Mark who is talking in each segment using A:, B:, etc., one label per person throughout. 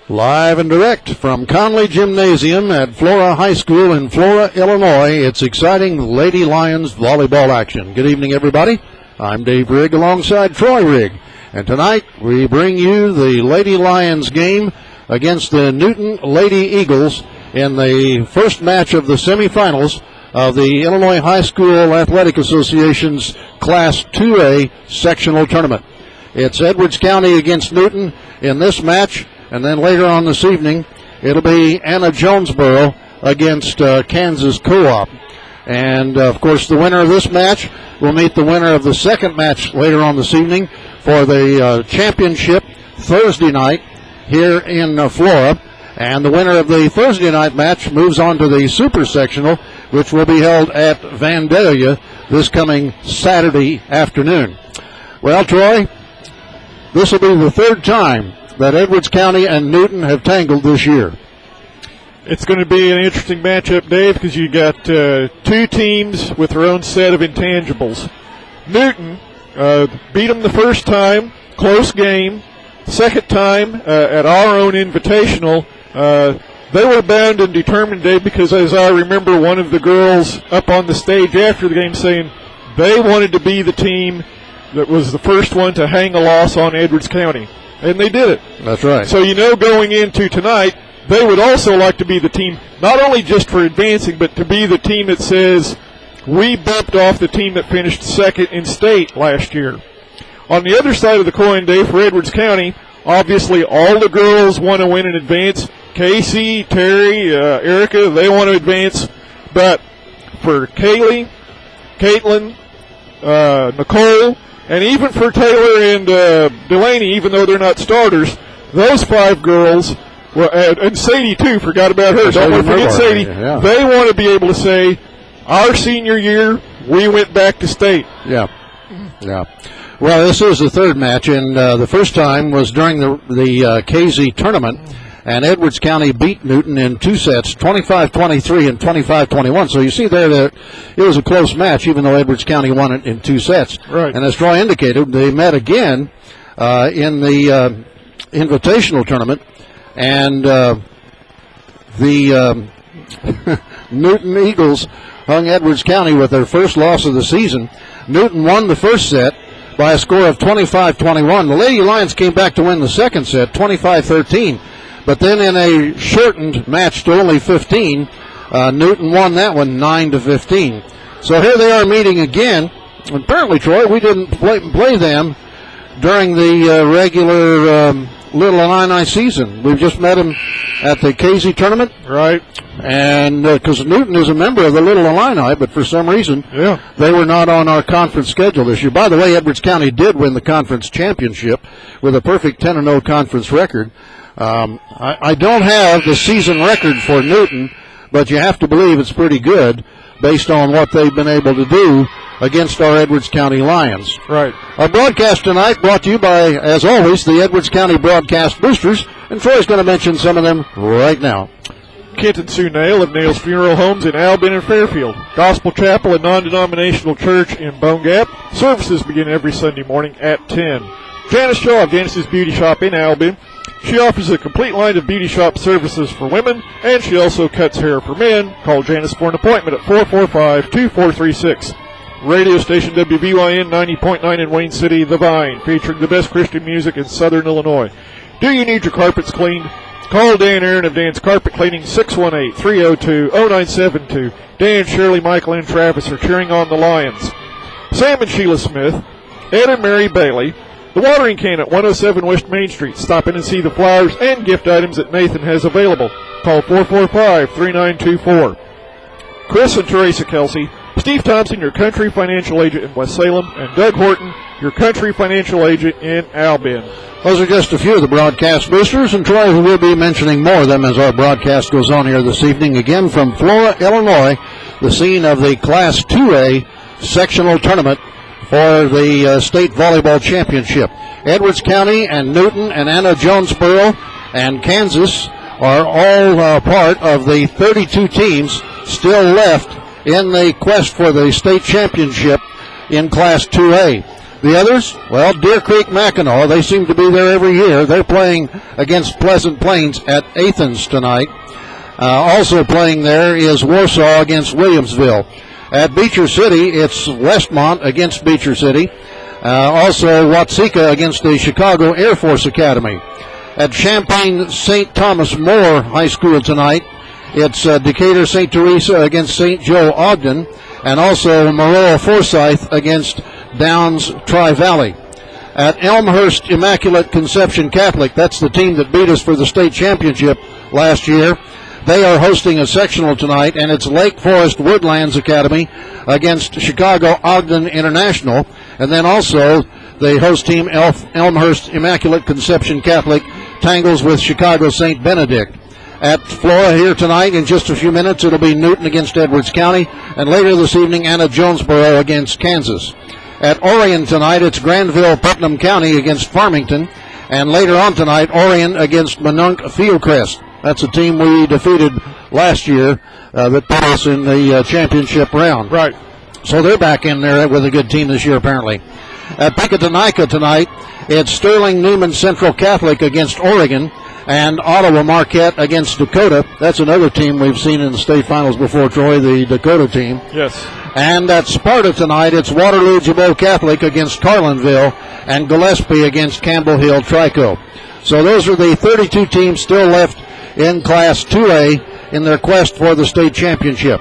A: Live and direct from Conley Gymnasium at Flora High School in Flora, Illinois, it's exciting Lady Lions volleyball action. Good evening, everybody. I'm Dave Rigg alongside Troy Rigg. And tonight we bring you the Lady Lions game against the Newton Lady Eagles in the first match of the semifinals of the Illinois High School Athletic Association's Class 2A sectional tournament. It's Edwards County against Newton in this match. And then later on this evening, it'll be Anna Jonesboro against Kansas Co-op. And, of course, the winner of this match will meet the winner of the second match later on this evening for the championship Thursday night here in Flora. And the winner of the Thursday night match moves on to the Super Sectional, which will be held at Vandalia this coming Saturday afternoon. Well, Troy, this will be the third time that Edwards County and Newton have tangled this year.
B: It's going to be an interesting matchup, Dave, because you got two teams with their own set of intangibles. Newton beat them the first time, close game. Second time at our own invitational, they were bound and determined, Dave, because as I remember one of the girls up on the stage after the game saying they wanted to be the team that was the first one to hang a loss on Edwards County. And they did it.
A: That's right.
B: So you know going into tonight, they would also like to be the team, not only just for advancing, but to be the team that says, we bumped off the team that finished second in state last year. On the other side of the coin, Dave, for Edwards County, obviously all the girls want to win and advance. Casey, Terry, Erica, they want to advance. But for Kaylee, Caitlin, Nicole, and even for Taylor and Delaney, even though they're not starters, those five girls, and Sadie too, forgot about her. Don't forget Sadie.
A: Yeah.
B: They want to be able to say, our senior year, we went back to state.
A: Yeah. Well, this is the third match, and the first time was during the KZ tournament, and Edwards County beat Newton in two sets, 25-23 and 25-21. So you see there that it was a close match, even though Edwards County won it in two sets.
B: Right. And
A: as Troy indicated, they met again in the invitational tournament, and the Newton Eagles hung Edwards County with their first loss of the season. Newton won the first set by a score of 25-21. The Lady Lions came back to win the second set, 25-13. But then in a shortened match to only 15, Newton won that one 9-15. So here they are meeting again. Apparently, Troy, we didn't play them during the regular Little Illini season. We've just met them at the KZ tournament.
B: Right.
A: And because Newton is a member of the Little Illini, but for some reason they were not on our conference schedule this year. By the way, Edwards County did win the conference championship with a perfect 10-0 conference record. I don't have the season record for Newton, but you have to believe it's pretty good based on what they've been able to do against our Edwards County Lions.
B: Right.
A: Our broadcast tonight brought to you by, as always, the Edwards County Broadcast Boosters, and Troy's going to mention some of them right now.
B: Kent and Sue Nail of Nail's Funeral Homes in Albion and Fairfield. Gospel Chapel, a non-denominational church in Bone Gap. Services begin every Sunday morning at 10. Janice Shaw of Janice's Beauty Shop in Albion. She offers a complete line of beauty shop services for women, and she also cuts hair for men. Call Janice for an appointment at 445-2436. Radio station WVYN 90.9 in Wayne City, The Vine, featuring the best Christian music in Southern Illinois. Do you need your carpets cleaned? Call Dan Aaron of Dan's Carpet Cleaning, 618-302-0972. Dan, Shirley, Michael, and Travis are cheering on the Lions. Sam and Sheila Smith, Ed and Mary Bailey, the watering can at 107 West Main Street. Stop in and see the flowers and gift items that Nathan has available. Call 445-3924. Chris and Teresa Kelsey, Steve Thompson, your country financial agent in West Salem, and Doug Horton, your country financial agent in Albion.
A: Those are just a few of the broadcast boosters, and Troy will be mentioning more of them as our broadcast goes on here this evening. Again from Flora, Illinois, the scene of the Class 2A sectional tournament for the state volleyball championship. Edwards County and Newton and Anna Jonesboro and Kansas are all part of the 32 teams still left in the quest for the state championship in Class 2A. The others, well, Deer Creek Mackinac, they seem to be there every year. They're playing against Pleasant Plains at Athens tonight. Also playing there is Warsaw against Williamsville. At Beecher City, it's Westmont against Beecher City. Also Watseka against the Chicago Air Force Academy. At Champaign St. Thomas More High School tonight, it's Decatur St. Teresa against St. Joe Ogden, and also Maroa Forsyth against Downs Tri-Valley. At Elmhurst Immaculate Conception Catholic, that's the team that beat us for the state championship last year. They are hosting a sectional tonight, and it's Lake Forest Woodlands Academy against Chicago Ogden International. And then also the host team, Elmhurst Immaculate Conception Catholic, tangles with Chicago St. Benedict. At Flora here tonight, in just a few minutes, it'll be Newton against Edwards County, and later this evening, Anna Jonesboro against Kansas. At Orion tonight, it's Granville Putnam County against Farmington, and later on tonight, Orion against Minunk Fieldcrest. That's a team we defeated last year that put us in the championship round.
B: Right.
A: So they're back in there with a good team this year, apparently. At Picotonica tonight, it's Sterling Newman Central Catholic against Oregon, and Ottawa Marquette against Dakota. That's another team we've seen in the state finals before, Troy, the Dakota team.
B: Yes.
A: And at Sparta tonight, it's Waterloo Jabot Catholic against Carlinville, and Gillespie against Campbell Hill Trico. So those are the 32 teams still left in Class 2A in their quest for the state championship.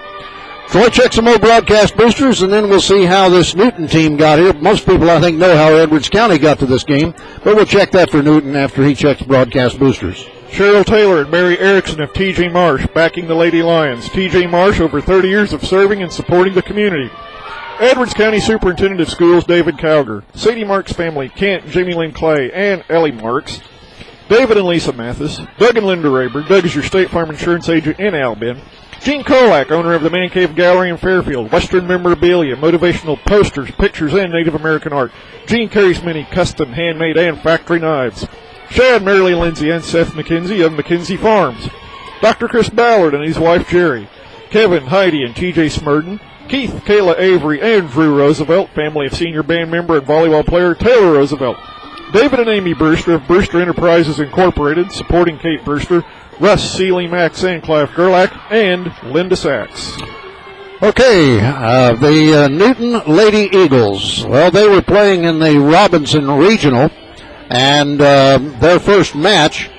A: Troy, check some more broadcast boosters, and then we'll see how this Newton team got here. Most people, I think, know how Edwards County got to this game, but we'll check that for Newton after he checks broadcast boosters.
B: Cheryl Taylor and Mary Erickson of T.J. Marsh backing the Lady Lions. T.J. Marsh, over 30 years of serving and supporting the community. Edwards County Superintendent of Schools, David Cowger. Sadie Marks' family, Kent, Jamie Lynn Clay, and Ellie Marks. David and Lisa Mathis. Doug and Linda Rayburn. Doug is your State Farm Insurance agent in Albin. Gene Kolak, owner of the Man Cave Gallery in Fairfield, Western memorabilia, motivational posters, pictures, and Native American art. Gene carries many custom, handmade, and factory knives. Shad, Marilee Lindsay, and Seth McKenzie of McKenzie Farms. Dr. Chris Ballard and his wife Jerry. Kevin, Heidi, and TJ Smurden. Keith, Kayla Avery, and Drew Roosevelt, family of senior band member and volleyball player Taylor Roosevelt. David and Amy Brewster of Brewster Enterprises Incorporated, supporting Kate Brewster. Russ, Seeley, Max, and Clive Gerlach, and Linda Sachs.
A: Okay, the Newton Lady Eagles. Well, they were playing in the Robinson Regional, and their first match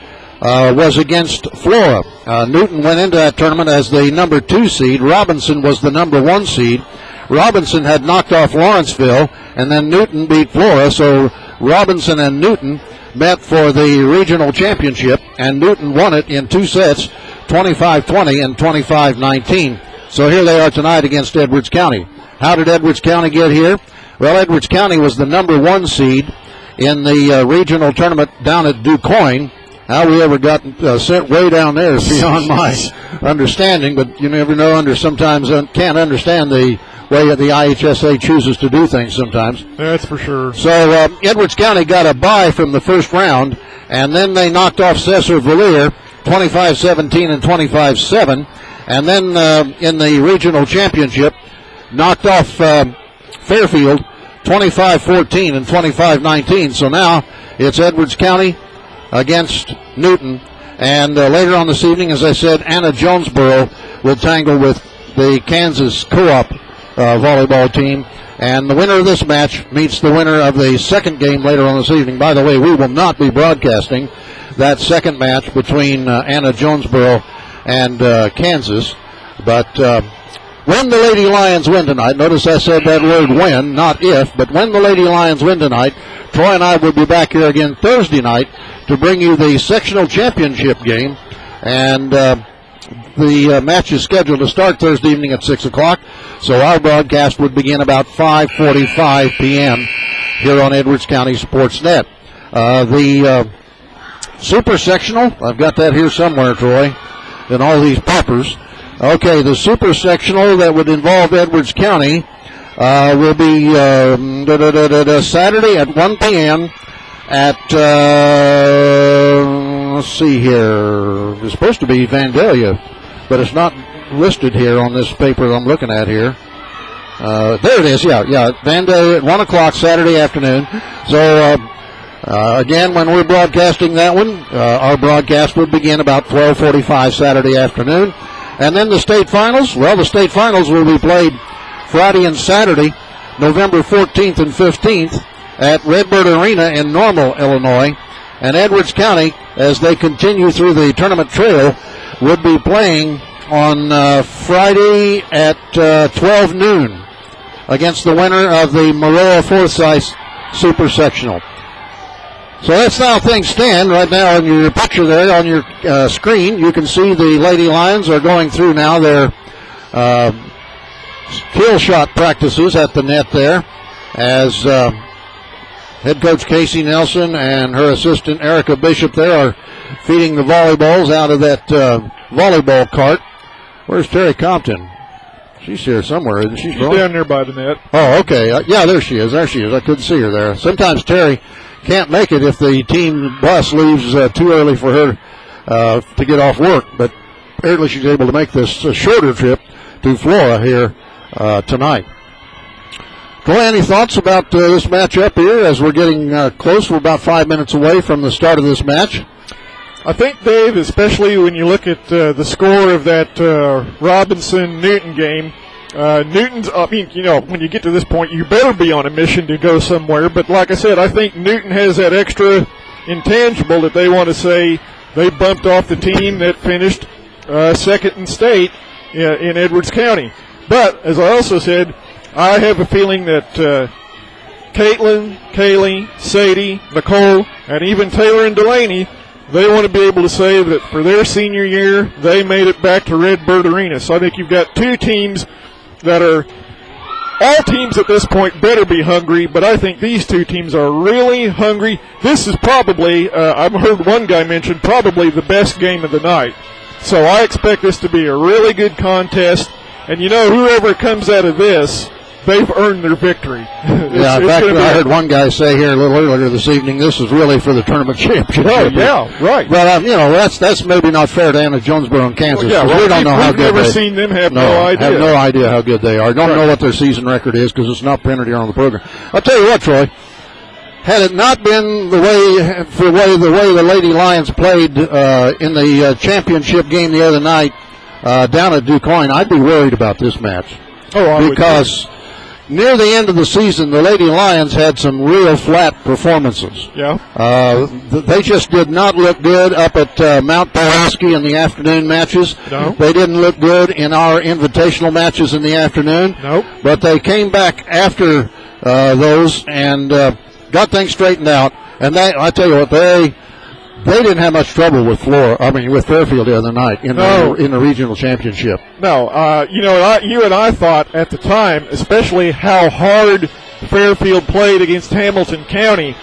A: was against Flora. Newton went into that tournament as the number 2 seed. Robinson was the number 1 seed. Robinson had knocked off Lawrenceville, and then Newton beat Flora, so Robinson and Newton met for the regional championship, and Newton won it in 2 sets, 25-20 and 25-19. So here they are tonight against Edwards County. How did Edwards County get here? Well, Edwards County was the number 1 seed in the regional tournament down at DuQuoin. How we ever got sent way down there is beyond my understanding, but you never know. Sometimes can't understand the way that the IHSA chooses to do things sometimes.
B: That's for sure.
A: So Edwards County got a bye from the first round, and then they knocked off Cesar Valier 25-17 and 25-7, and then in the regional championship knocked off Fairfield 25-14 and 25-19. So now it's Edwards County against Newton, and later on this evening, as I said, Anna Jonesboro will tangle with the Kansas Co-op volleyball team, and the winner of this match meets the winner of the second game later on this evening. By the way, we will not be broadcasting that second match between Anna Jonesboro and Kansas, but when the Lady Lions win tonight, notice I said that word when, not if, but when the Lady Lions win tonight, Troy and I will be back here again Thursday night to bring you the sectional championship game, and the match is scheduled to start Thursday evening at 6 o'clock, so our broadcast would begin about 5:45 p.m. here on Edwards County Sports.net. The super sectional, I've got that here somewhere, Troy, in all these papers. Okay, the super sectional that would involve Edwards County will be Saturday at 1 p.m. at, let's see here, it's supposed to be Vandalia, but it's not listed here on this paper I'm looking at here. There it is. Yeah. Vandalia at 1 o'clock Saturday afternoon. So, again, when we're broadcasting that one, our broadcast would begin about 12:45 Saturday afternoon. And then the state finals. Well, the state finals will be played Friday and Saturday, November 14th and 15th at Redbird Arena in Normal, Illinois. And Edwards County, as they continue through the tournament trail, would be playing on Friday at 12 noon against the winner of the Maroa-Forsyth Super Sectional. So that's how things stand right now on your picture there on your screen. You can see the Lady Lions are going through now their kill shot practices at the net there as head coach Casey Nelson and her assistant Erica Bishop there are feeding the volleyballs out of that volleyball cart. Where's Terry Compton? She's here somewhere, isn't she?
B: She's down there by the net.
A: Oh, okay. Yeah, there she is. I couldn't see her there. Sometimes Terry can't make it if the team bus leaves too early for her to get off work. But apparently she's able to make this shorter trip to Flora here tonight. Troy, any thoughts about this matchup here as we're getting close? We're about 5 minutes away from the start of this match.
B: I think, Dave, especially when you look at the score of that Robinson-Newton game, Newton's, when you get to this point, you better be on a mission to go somewhere. But like I said, I think Newton has that extra intangible that they want to say they bumped off the team that finished second in state in Edwards County. But, as I also said, I have a feeling that Caitlin, Kaylee, Sadie, Nicole, and even Taylor and Delaney, they want to be able to say that for their senior year, they made it back to Redbird Arena. So I think you've got two teams that are, all teams at this point better be hungry, but I think these two teams are really hungry. This is probably, I've heard one guy mention, probably the best game of the night. So I expect this to be a really good contest. And whoever comes out of this, they've earned their victory.
A: Yeah, in fact, I heard one guy say here a little earlier this evening, this is really for the tournament championship.
B: Oh, yeah, right.
A: But, that's maybe not fair to Anna Jonesboro and Kansas.
B: Well, yeah,
A: we don't know how good
B: we've never seen them, have no idea.
A: Have no idea how good they are. Don't know what their season record is because it's not printed here on the program. I'll tell you what, Troy. Had it not been the way the Lady Lions played in the championship game the other night down at DuQuoin, I'd be worried about this match.
B: Oh,
A: because near the end of the season, the Lady Lions had some real flat performances.
B: Yeah.
A: They just did not look good up at Mount Pulaski in the afternoon matches.
B: No.
A: They didn't look good in our invitational matches in the afternoon.
B: Nope.
A: But they came back after those and got things straightened out. And I tell you what, they didn't have much trouble with with Fairfield the other night in the regional championship.
B: No, you and I thought at the time, especially how hard Fairfield played against Hamilton County,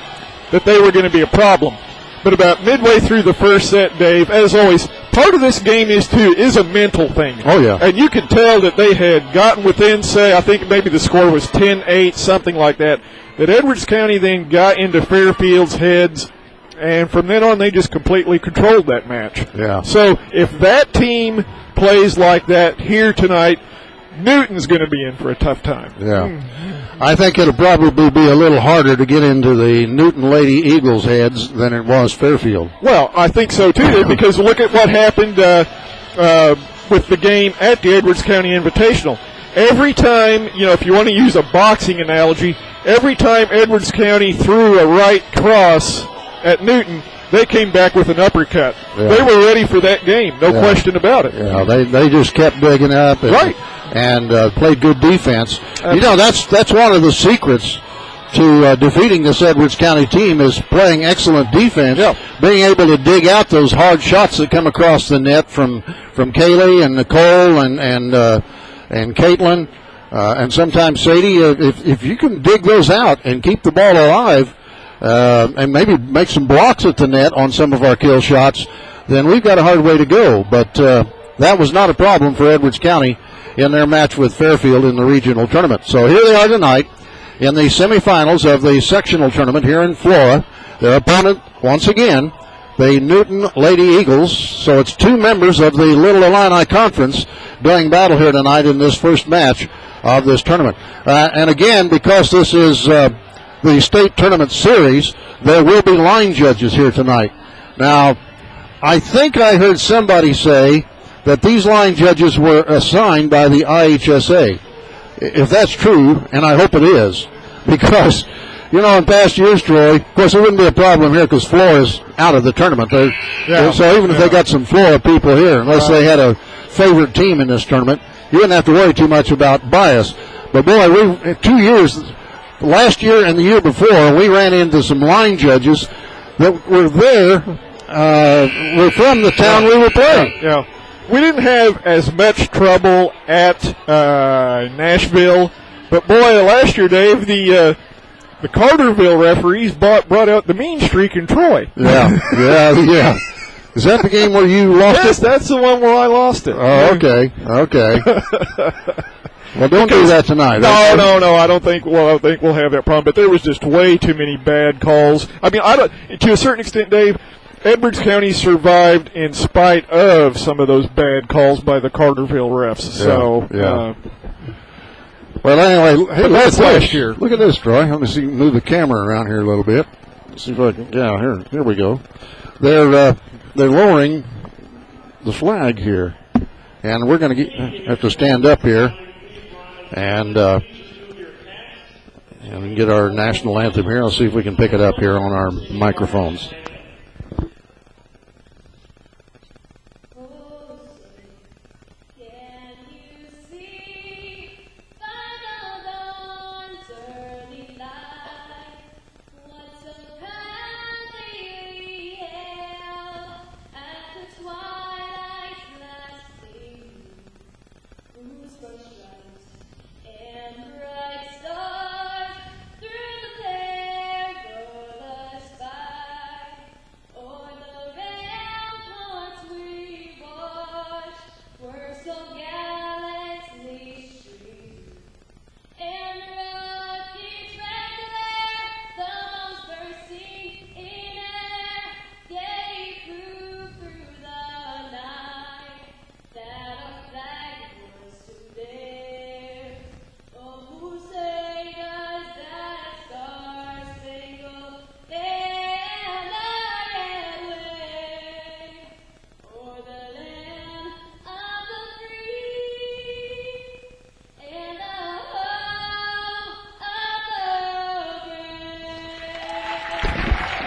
B: that they were going to be a problem. But about midway through the first set, Dave, as always, part of this game is a mental thing.
A: Oh, yeah.
B: And you could tell that they had gotten within, say, I think maybe the score was 10-8, something like that, that Edwards County then got into Fairfield's heads. And from then on, they just completely controlled that match.
A: Yeah.
B: So if that team plays like that here tonight, Newton's going to be in for a tough time.
A: Yeah. I think it'll probably be a little harder to get into the Newton Lady Eagles' heads than it was Fairfield.
B: Well, I think so, too, because look at what happened with the game at the Edwards County Invitational. Every time, if you want to use a boxing analogy, every time Edwards County threw a right cross at Newton, they came back with an uppercut. Yeah. They were ready for that game, no question about it.
A: Yeah, they just kept digging up and played good defense. That's one of the secrets to defeating this Edwards County team is playing excellent defense, being able to dig out those hard shots that come across the net from Kaylee and Nicole and Caitlin and sometimes Sadie. If you can dig those out and keep the ball alive, and maybe make some blocks at the net on some of our kill shots, then we've got a hard way to go. But that was not a problem for Edwards County in their match with Fairfield in the regional tournament. So here they are tonight in the semifinals of the sectional tournament here in Flora. Their opponent, once again, the Newton Lady Eagles. So it's two members of the Little Illini Conference doing battle here tonight in this first match of this tournament. And again, because this is the state tournament series, there will be line judges here tonight. Now, I think I heard somebody say that these line judges were assigned by the IHSA. If that's true, and I hope it is, because, you know, in past years, Troy, of course, it wouldn't be a problem here because Flora's out of the tournament. So even if they got some Flora people here, unless they had a favorite team in this tournament, you wouldn't have to worry too much about bias. But, boy, 2 years, last year and the year before, we ran into some line judges that were there, were from the town we were playing.
B: Yeah. We didn't have as much trouble at Nashville, but boy, last year, Dave, the Carterville referees brought out the mean streak in Troy.
A: Yeah. Is that the game where you lost it?
B: Yes, that's the one where I lost it.
A: Oh, okay. Well, don't do that tonight.
B: No. I don't think we'll have that problem. But there was just way too many bad calls. I mean, to a certain extent, Dave, Edwards County survived in spite of some of those bad calls by the Carterville refs.
A: Well, anyway, hey,
B: that's last year.
A: Look at this, Troy. Let me see. Move the camera around here a little bit. Let's see if I can. Yeah, here we go. They're lowering the flag here, and we're going to have to stand up here and get our national anthem here. I'll see if we can pick it up here on our microphones.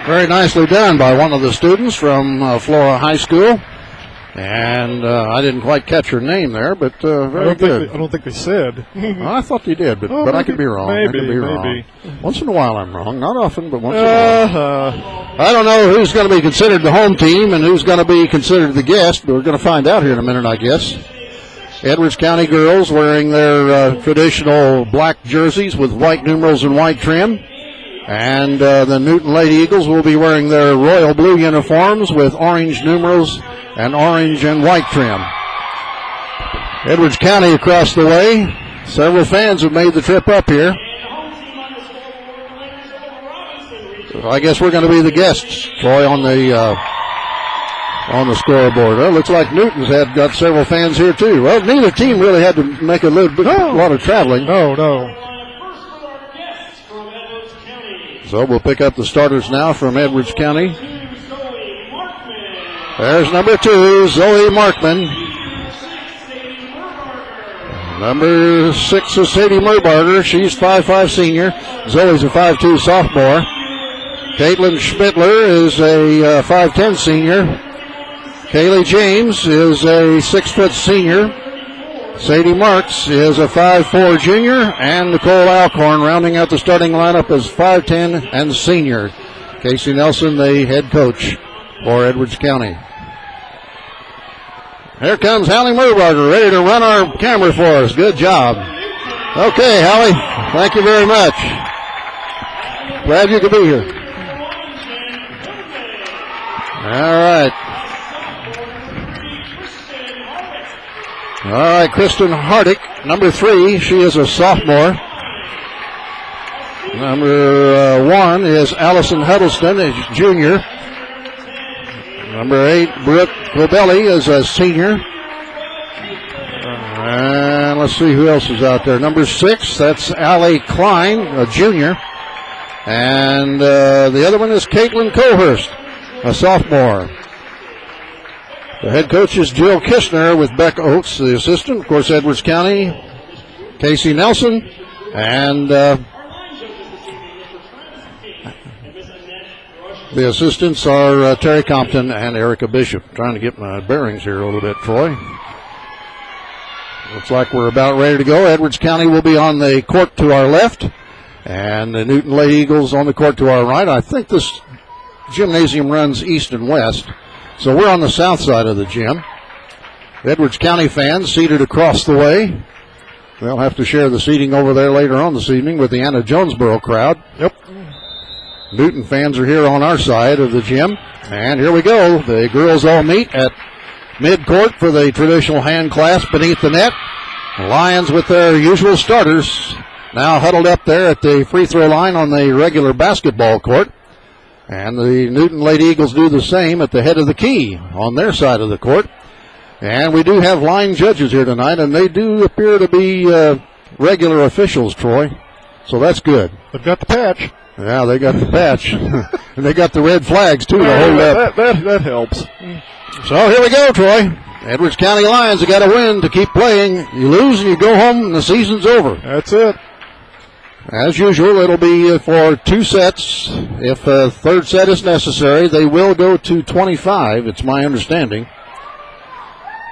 A: Very nicely done by one of the students from Flora High School. And I didn't quite catch her name there, but very good.
B: I don't think they said.
A: I thought they did, but I could be wrong.
B: Maybe.
A: Wrong. Once in a while I'm wrong. Not often, but once in a while. I don't know who's going to be considered the home team and who's going to be considered the guest, but we're going to find out here in a minute, I guess. Edwards County girls wearing their traditional black jerseys with white numerals and white trim. And the Newton Lady Eagles will be wearing their royal blue uniforms with orange numerals and orange and white trim. Edwards County across the way. Several fans have made the trip up here. So I guess we're going to be the guests, Troy, on the scoreboard. Well, looks like Newton's got several fans here too. Well, neither team really had to make a lot of traveling.
B: No.
A: So we'll pick up the starters now from Edwards County. There's number 2, Zoe Markman. Number 6 is Sadie Merbarger. She's 5'5" senior. Zoe's a 5'2" sophomore. Caitlin Schmittler is a 5'10" senior. Kaylee James is a 6' senior. Sadie Marks is a 5'4" junior, and Nicole Alcorn rounding out the starting lineup as 5'10" and senior. Casey Nelson, the head coach for Edwards County. Here comes Hallie Merbarger, ready to run our camera for us. Good job. Okay, Hallie, thank you very much. Glad you could be here. All right, Kristen Hardick, number 3. She is a sophomore. Number 1 is Allison Huddleston, a junior. Number 8, Brooke Cobelli is a senior. And let's see who else is out there. Number 6, that's Allie Klein, a junior. And the other one is Caitlin Cohurst, a sophomore. The head coach is Jill Kistner with Beck Oates, the assistant. Of course, Edwards County, Casey Nelson, and the assistants are Terry Compton and Erica Bishop. Trying to get my bearings here a little bit, Troy. Looks like we're about ready to go. Edwards County will be on the court to our left, and the Newton Lady Eagles on the court to our right. I think this gymnasium runs east and west, so we're on the south side of the gym. Edwards County fans seated across the way. They'll have to share the seating over there later on this evening with the Anna Jonesboro crowd. Yep. Newton fans are here on our side of the gym. And here we go. The girls all meet at mid-court for the traditional hand clasp beneath the net. The Lions with their usual starters now huddled up there at the free throw line on the regular basketball court. And the Newton Lady Eagles do the same at the head of the key on their side of the court. And we do have line judges here tonight, and they do appear to be regular officials, Troy. So that's good.
B: They've got the patch.
A: Yeah, they got the patch. And they got the red flags, too, to hold up.
B: That helps.
A: So here we go, Troy. Edwards County Lions have got to win to keep playing. You lose and you go home and the season's over.
B: That's it.
A: As usual, it'll be for 2 sets. If a third set is necessary, they will go to 25, it's my understanding.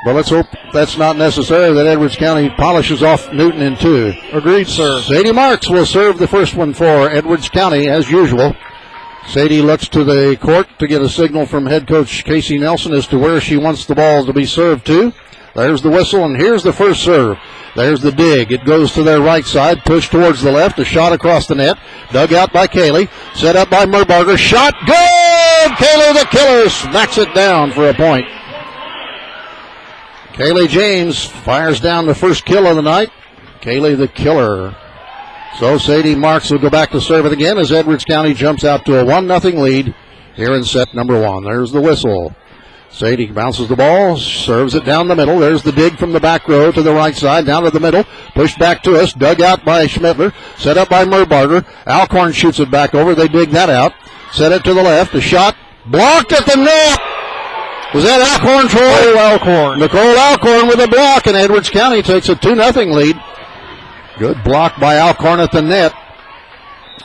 A: But let's hope that's not necessary, that Edwards County polishes off Newton in 2.
B: Agreed, sir.
A: Sadie Marks will serve the first one for Edwards County, as usual. Sadie looks to the court to get a signal from head coach Casey Nelson as to where she wants the ball to be served to. There's the whistle, and here's the first serve. There's the dig. It goes to their right side, pushed towards the left, a shot across the net, dug out by Kaylee, set up by Merbarger, shot, good! Kaylee the killer smacks it down for a point. Kaylee James fires down the first kill of the night. Kaylee the killer. So Sadie Marks will go back to serve it again as Edwards County jumps out to a 1-0 lead here in set number 1. There's the whistle. Sadie bounces the ball, serves it down the middle. There's the dig from the back row to the right side, down to the middle, pushed back to us, dug out by Schmittler, set up by Merbarger. Alcorn shoots it back over. They dig that out. Set it to the left. A shot blocked at the net. Was that Alcorn, Troy?
B: Nicole Alcorn.
A: Nicole Alcorn with a block, and Edwards County takes a 2-0 lead. Good block by Alcorn at the net.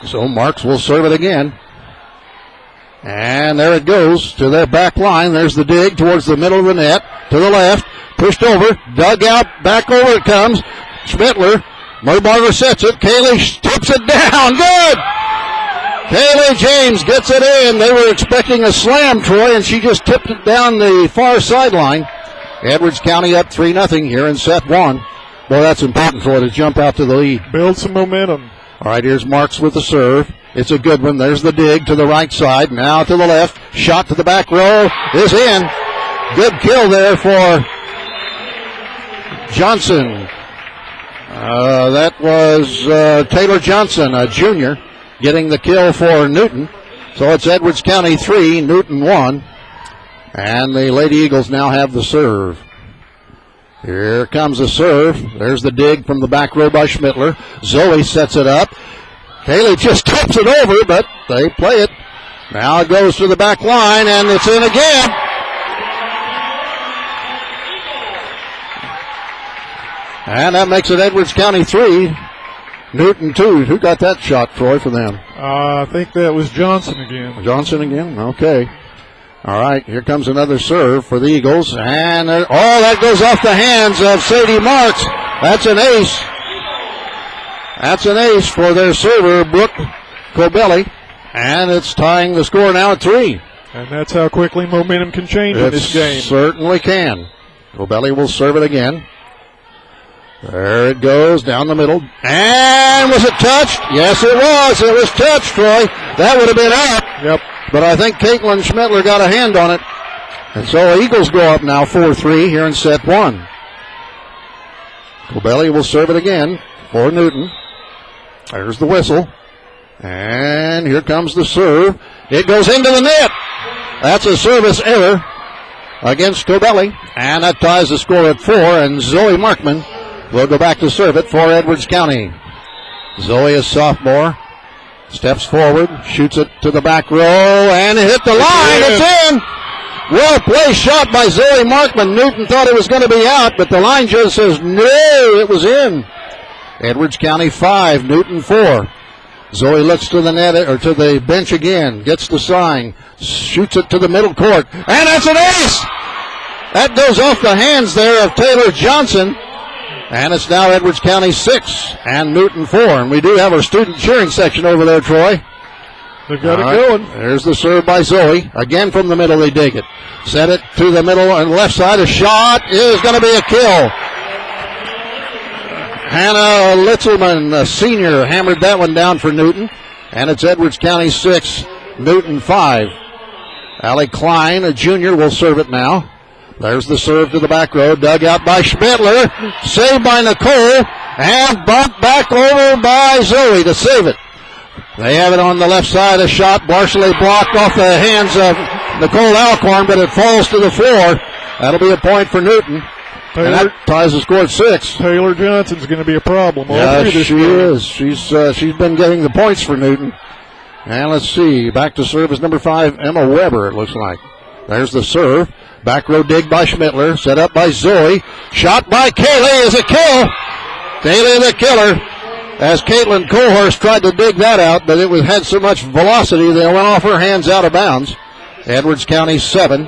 A: So Marks will serve it again. And there it goes to their back line. There's the dig towards the middle of the net. To the left. Pushed over. Dug out. Back over it comes. Schmittler. Merbarger sets it. Kaylee tips it down. Good! Kaylee James gets it in. They were expecting a slam, Troy, and she just tipped it down the far sideline. Edwards County up 3-0 here in set 1. Boy, that's important, Troy, to jump out to the lead.
B: Build some momentum.
A: All right, here's Marks with the serve. It's a good one. There's the dig to the right side. Now to the left. Shot to the back row is in. Good kill there for Johnson. That was Taylor Johnson, a junior, getting the kill for Newton. So it's Edwards County 3, Newton 1. And the Lady Eagles now have the serve. Here comes the serve. There's the dig from the back row by Schmittler. Zoe sets it up. Kaylee just tips it over, but they play it. Now it goes to the back line, and it's in again. And that makes it Edwards County 3, Newton 2. Who got that shot, Troy, for them?
B: I think that was Johnson again.
A: Johnson again? Okay. All right, here comes another serve for the Eagles. And, that goes off the hands of Sadie Marks. That's an ace. That's an ace for their server, Brooke Cobelli. And it's tying the score now at 3.
B: And that's how quickly momentum can change in this game.
A: Certainly can. Cobelli will serve it again. There it goes down the middle. And was it touched? Yes, it was. It was touched, Troy. That would have been out.
B: Yep.
A: But I think Caitlin Schmittler got a hand on it. And so Eagles go up now 4-3 here in set 1. Cobelli will serve it again for Newton. There's the whistle. And here comes the serve. It goes into the net. That's a service error against Cobelli. And that ties the score at 4. And Zoe Markman will go back to serve it for Edwards County. Zoe, a sophomore, steps forward, shoots it to the back row, and it hit the line. It's in. Well placed shot by Zoe Markman. Newton thought it was going to be out, but the line judge says no, it was in. Edwards County 5, Newton 4. Zoe looks to the net, or to the bench again, gets the sign, shoots it to the middle court, and that's an ace! That goes off the hands there of Taylor Johnson, and it's now Edwards County 6 and Newton 4. And we do have our student cheering section over there, Troy.
B: They've got it going.
A: There's the serve by Zoe. Again from the middle, they dig it. Set it to the middle and left side. A shot is going to be a kill. Hannah Litzelman, a senior, hammered that one down for Newton. And it's Edwards County 6, Newton 5. Allie Klein, a junior, will serve it now. There's the serve to the back row, dug out by Schmittler, saved by Nicole, and bumped back over by Zoe to save it. They have it on the left side, a shot partially blocked off the hands of Nicole Alcorn, but it falls to the floor. That'll be a point for Newton. And that ties the score at 6.
B: Taylor Johnson's going to be a problem.
A: Yeah, she is. She's been getting the points for Newton. And let's see, back to serve is number 5, Emma Weber, it looks like. There's the serve. Back row dig by Schmittler. Set up by Zoe. Shot by Kaylee is a kill. Kaylee the killer. As Caitlin Colhurst tried to dig that out, but it had so much velocity they went off her hands out of bounds. Edwards County 7,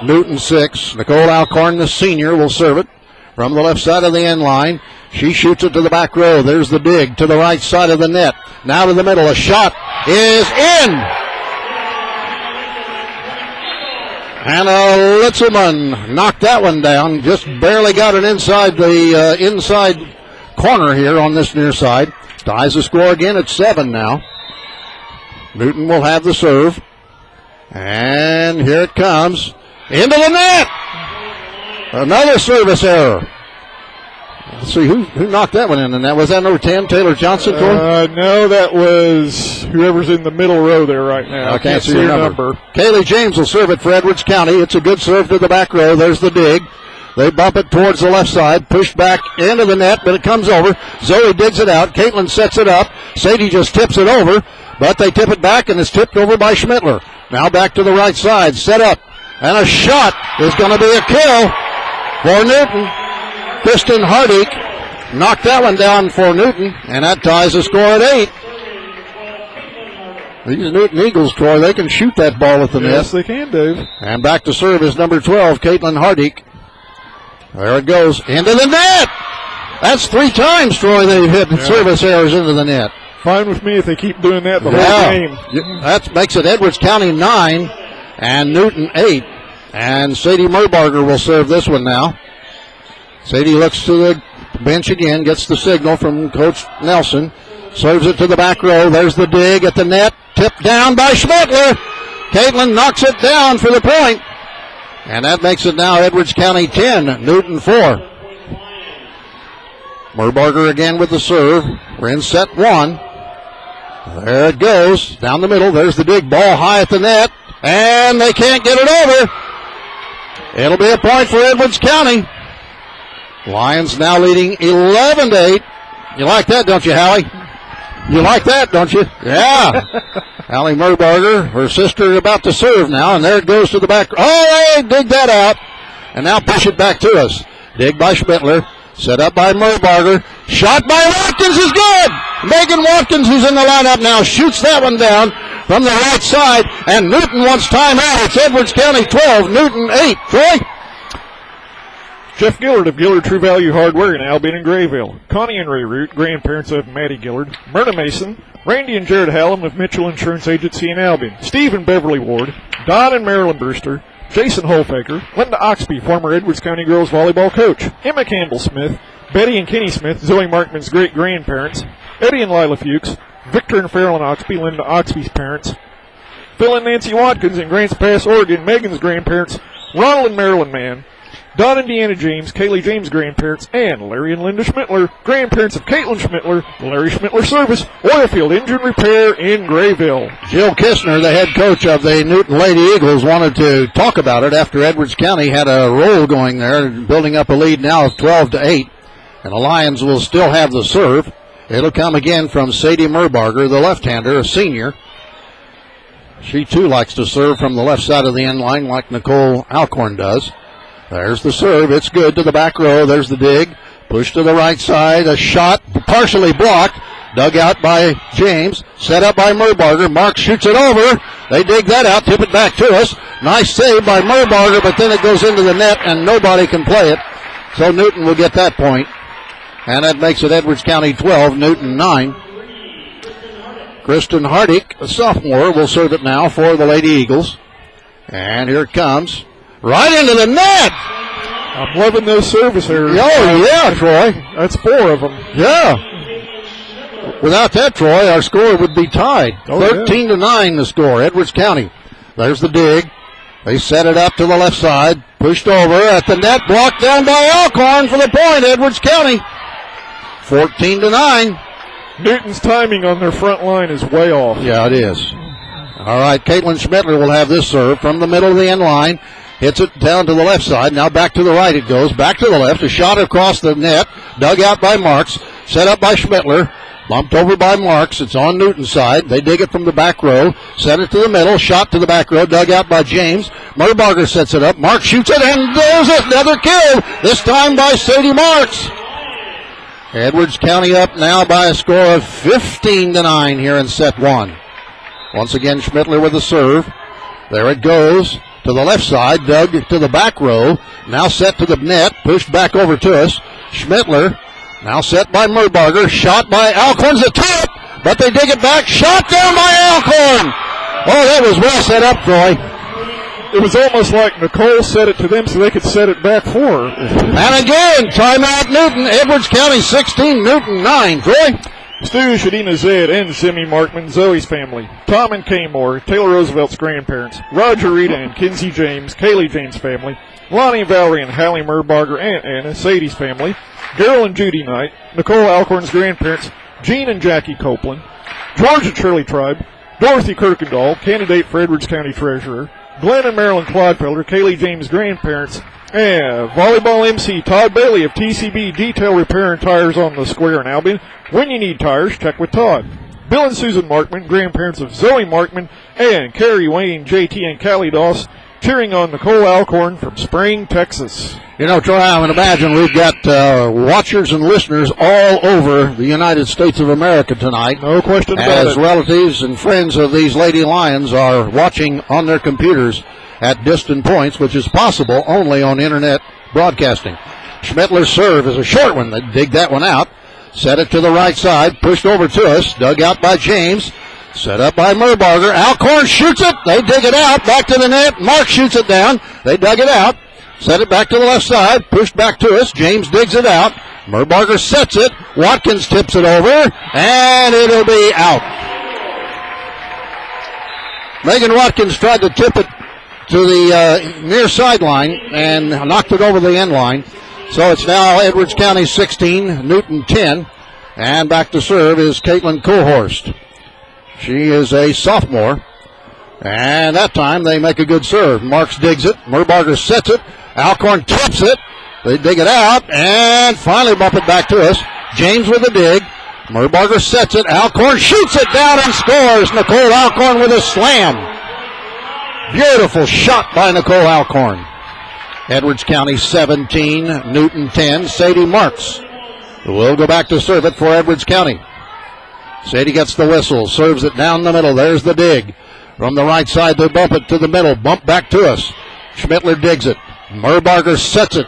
A: Newton 6. Nicole Alcorn, the senior, will serve it from the left side of the end line. She shoots it to the back row. There's the dig to the right side of the net. Now to the middle. A shot is in. Hannah Litzelman knocked that one down. Just barely got it inside the inside corner here on this near side. Ties the score again at 7 now. Newton will have the serve. And here it comes. Into the net! Another service error. Let's see, who knocked that one in the net? Was that number 10, Taylor Johnson?
B: No, that was whoever's in the middle row there right now.
A: I can't see your number. Kaylee James will serve it for Edwards County. It's a good serve to the back row. There's the dig. They bump it towards the left side, pushed back into the net, but it comes over. Zoe digs it out. Caitlin sets it up. Sadie just tips it over, but they tip it back, and it's tipped over by Schmittler. Now back to the right side, set up, and a shot is going to be a kill for Newton. Kristen Hardick knocked that one down for Newton, and that ties the score at 8. These Newton Eagles, Troy, they can shoot that ball at the net.
B: Yes, they can, Dave.
A: And back to serve is number 12, Caitlin Hardick. There it goes, into the net! That's 3 times, Troy, they've hit service errors into the net.
B: Fine with me if they keep doing that the whole game.
A: That makes it Edwards County 9 and Newton 8. And Sadie Merbarger will serve this one now. Sadie looks to the bench again, gets the signal from Coach Nelson. Serves it to the back row. There's the dig at the net. Tipped down by Schmittler. Caitlin knocks it down for the point. And that makes it now Edwards County 10, Newton 4. Merbarger again with the serve. We're in set 1. There it goes. Down the middle. There's the dig. Ball high at the net. And they can't get it over. It'll be a point for Edwards County. Lions now leading 11-8. You like that, don't you, Hallie? You like that, don't you? Yeah. Hallie Merbarger, her sister, about to serve now, and there it goes to the back. Oh, they dig that out, and now push it back to us. Dig by Schmittler, set up by Merbarger. Shot by Watkins is good. Megan Watkins, who's in the lineup now, shoots that one down from the right side, and Newton wants timeout. It's Edwards County 12, Newton 8. Troy?
B: Jeff Gillard of Gillard True Value Hardware in Albion and Grayville. Connie and Ray Root, grandparents of Maddie Gillard. Myrna Mason. Randy and Jared Hallam of Mitchell Insurance Agency in Albion. Steve and Beverly Ward. Don and Marilyn Brewster. Jason Holfaker. Linda Oxby, former Edwards County girls volleyball coach. Emma Campbell Smith. Betty and Kenny Smith, Zoe Markman's great-grandparents. Eddie and Lila Fuchs. Victor and Farrell Oxby, Linda Oxby's parents. Phil and Nancy Watkins in Grants Pass, Oregon, Megan's grandparents. Ronald and Marilyn Mann. Don and Deanna James, Kaylee James' grandparents, and Larry and Linda Schmittler, grandparents of Caitlin Schmittler, Larry Schmittler Service, Oilfield Engine Repair in Grayville.
A: Jill Kistner, the head coach of the Newton Lady Eagles, wanted to talk about it after Edwards County had a roll going there, building up a lead now of 12-8. And the Lions will still have the serve. It'll come again from Sadie Merbarger, the left-hander, a senior. She, too, likes to serve from the left side of the end line like Nicole Alcorn does. There's the serve. It's good to the back row. There's the dig. Push to the right side. A shot partially blocked. Dug out by James. Set up by Merbarger. Mark shoots it over. They dig that out. Tip it back to us. Nice save by Merbarger, but then it goes into the net and nobody can play it. So Newton will get that point. And that makes it Edwards County 12, Newton 9. Kristen Hardick, a sophomore, will serve it now for the Lady Eagles. And here it comes. Right into the net!
B: I'm loving those service errors.
A: Oh, yeah, Troy.
B: That's 4 of them.
A: Yeah. Without that, Troy, our score would be tied. 13-9 the score, Edwards County. There's the dig. They set it up to the left side. Pushed over at the net. Blocked down by Alcorn for the point, Edwards County. 14-9.
B: Newton's timing on their front line is way off.
A: Yeah, it is. All right, Caitlin Schmittler will have this serve from the middle of the end line. Hits it down to the left side. Now back to the right it goes. Back to the left. A shot across the net. Dug out by Marks. Set up by Schmittler. Bumped over by Marks. It's on Newton's side. They dig it from the back row. Set it to the middle. Shot to the back row. Dug out by James. Merbarger sets it up. Marks shoots it, and there's another kill. This time by Sadie Marks. Edwards County up now by a score of 15-9 here in set 1. Once again, Schmittler with the serve. There it goes to the left side. Dug to the back row. Now set to the net. Pushed back over to us. Schmittler now set by Merbarger. Shot by Alcorn's a tip, but they dig it back. Shot down by Alcorn. Oh, that was well set up, Troy.
B: It was almost like Nicole set it to them so they could set it back for her.
A: And again, timeout Newton. Edwards County 16, Newton 9. Troy?
B: Stu, Shadina Zed, and Simi Markman, Zoe's family. Tom and Kay Moore, Taylor Roosevelt's grandparents. Roger Rita and Kinsey James, Kaylee James' family. Lonnie Valerie and Hallie Merbarger, Aunt Anna, Sadie's family. Gerald and Judy Knight, Nicole Alcorn's grandparents. Jean and Jackie Copeland. George and Shirley Tribe. Dorothy Kirkendall, candidate for Edwards County Treasurer. Glenn and Marilyn Clodfelder, Kaylee James' grandparents, and volleyball MC Todd Bailey of TCB Detail Repair and Tires on the Square in Albion. When you need tires, check with Todd. Bill and Susan Markman, grandparents of Zoe Markman, and Carrie Wayne, JT, and Callie Doss, cheering on Nicole Alcorn from Spring, Texas.
A: You know, Troy, I would imagine we've got watchers and listeners all over the United States of America tonight.
B: No question about it.
A: As relatives and friends of these Lady Lions are watching on their computers at distant points, which is possible only on internet broadcasting. Schmittler's serve is a short one. They dig that one out. Set it to the right side. Pushed over to us. Dug out by James. Set up by Merbarger. Alcorn shoots it. They dig it out. Back to the net. Mark shoots it down. They dug it out. Set it back to the left side. Pushed back to us. James digs it out. Merbarger sets it. Watkins tips it over. And it'll be out. Megan Watkins tried to tip it to the near sideline and knocked it over the end line. So it's now Edwards County 16, Newton 10. And back to serve is Caitlin Cohorst. She is a sophomore. And that time they make a good serve. Marks digs it. Merbarger sets it. Alcorn tips it. They dig it out and finally bump it back to us. James with a dig. Merbarger sets it. Alcorn shoots it down and scores. Nicole Alcorn with a slam. Beautiful shot by Nicole Alcorn. Edwards County 17, Newton 10. Sadie Marks will go back to serve it for Edwards County. Sadie gets the whistle, serves it down the middle. There's the dig. From the right side, they bump it to the middle. Bump back to us. Schmittler digs it. Merbarger sets it.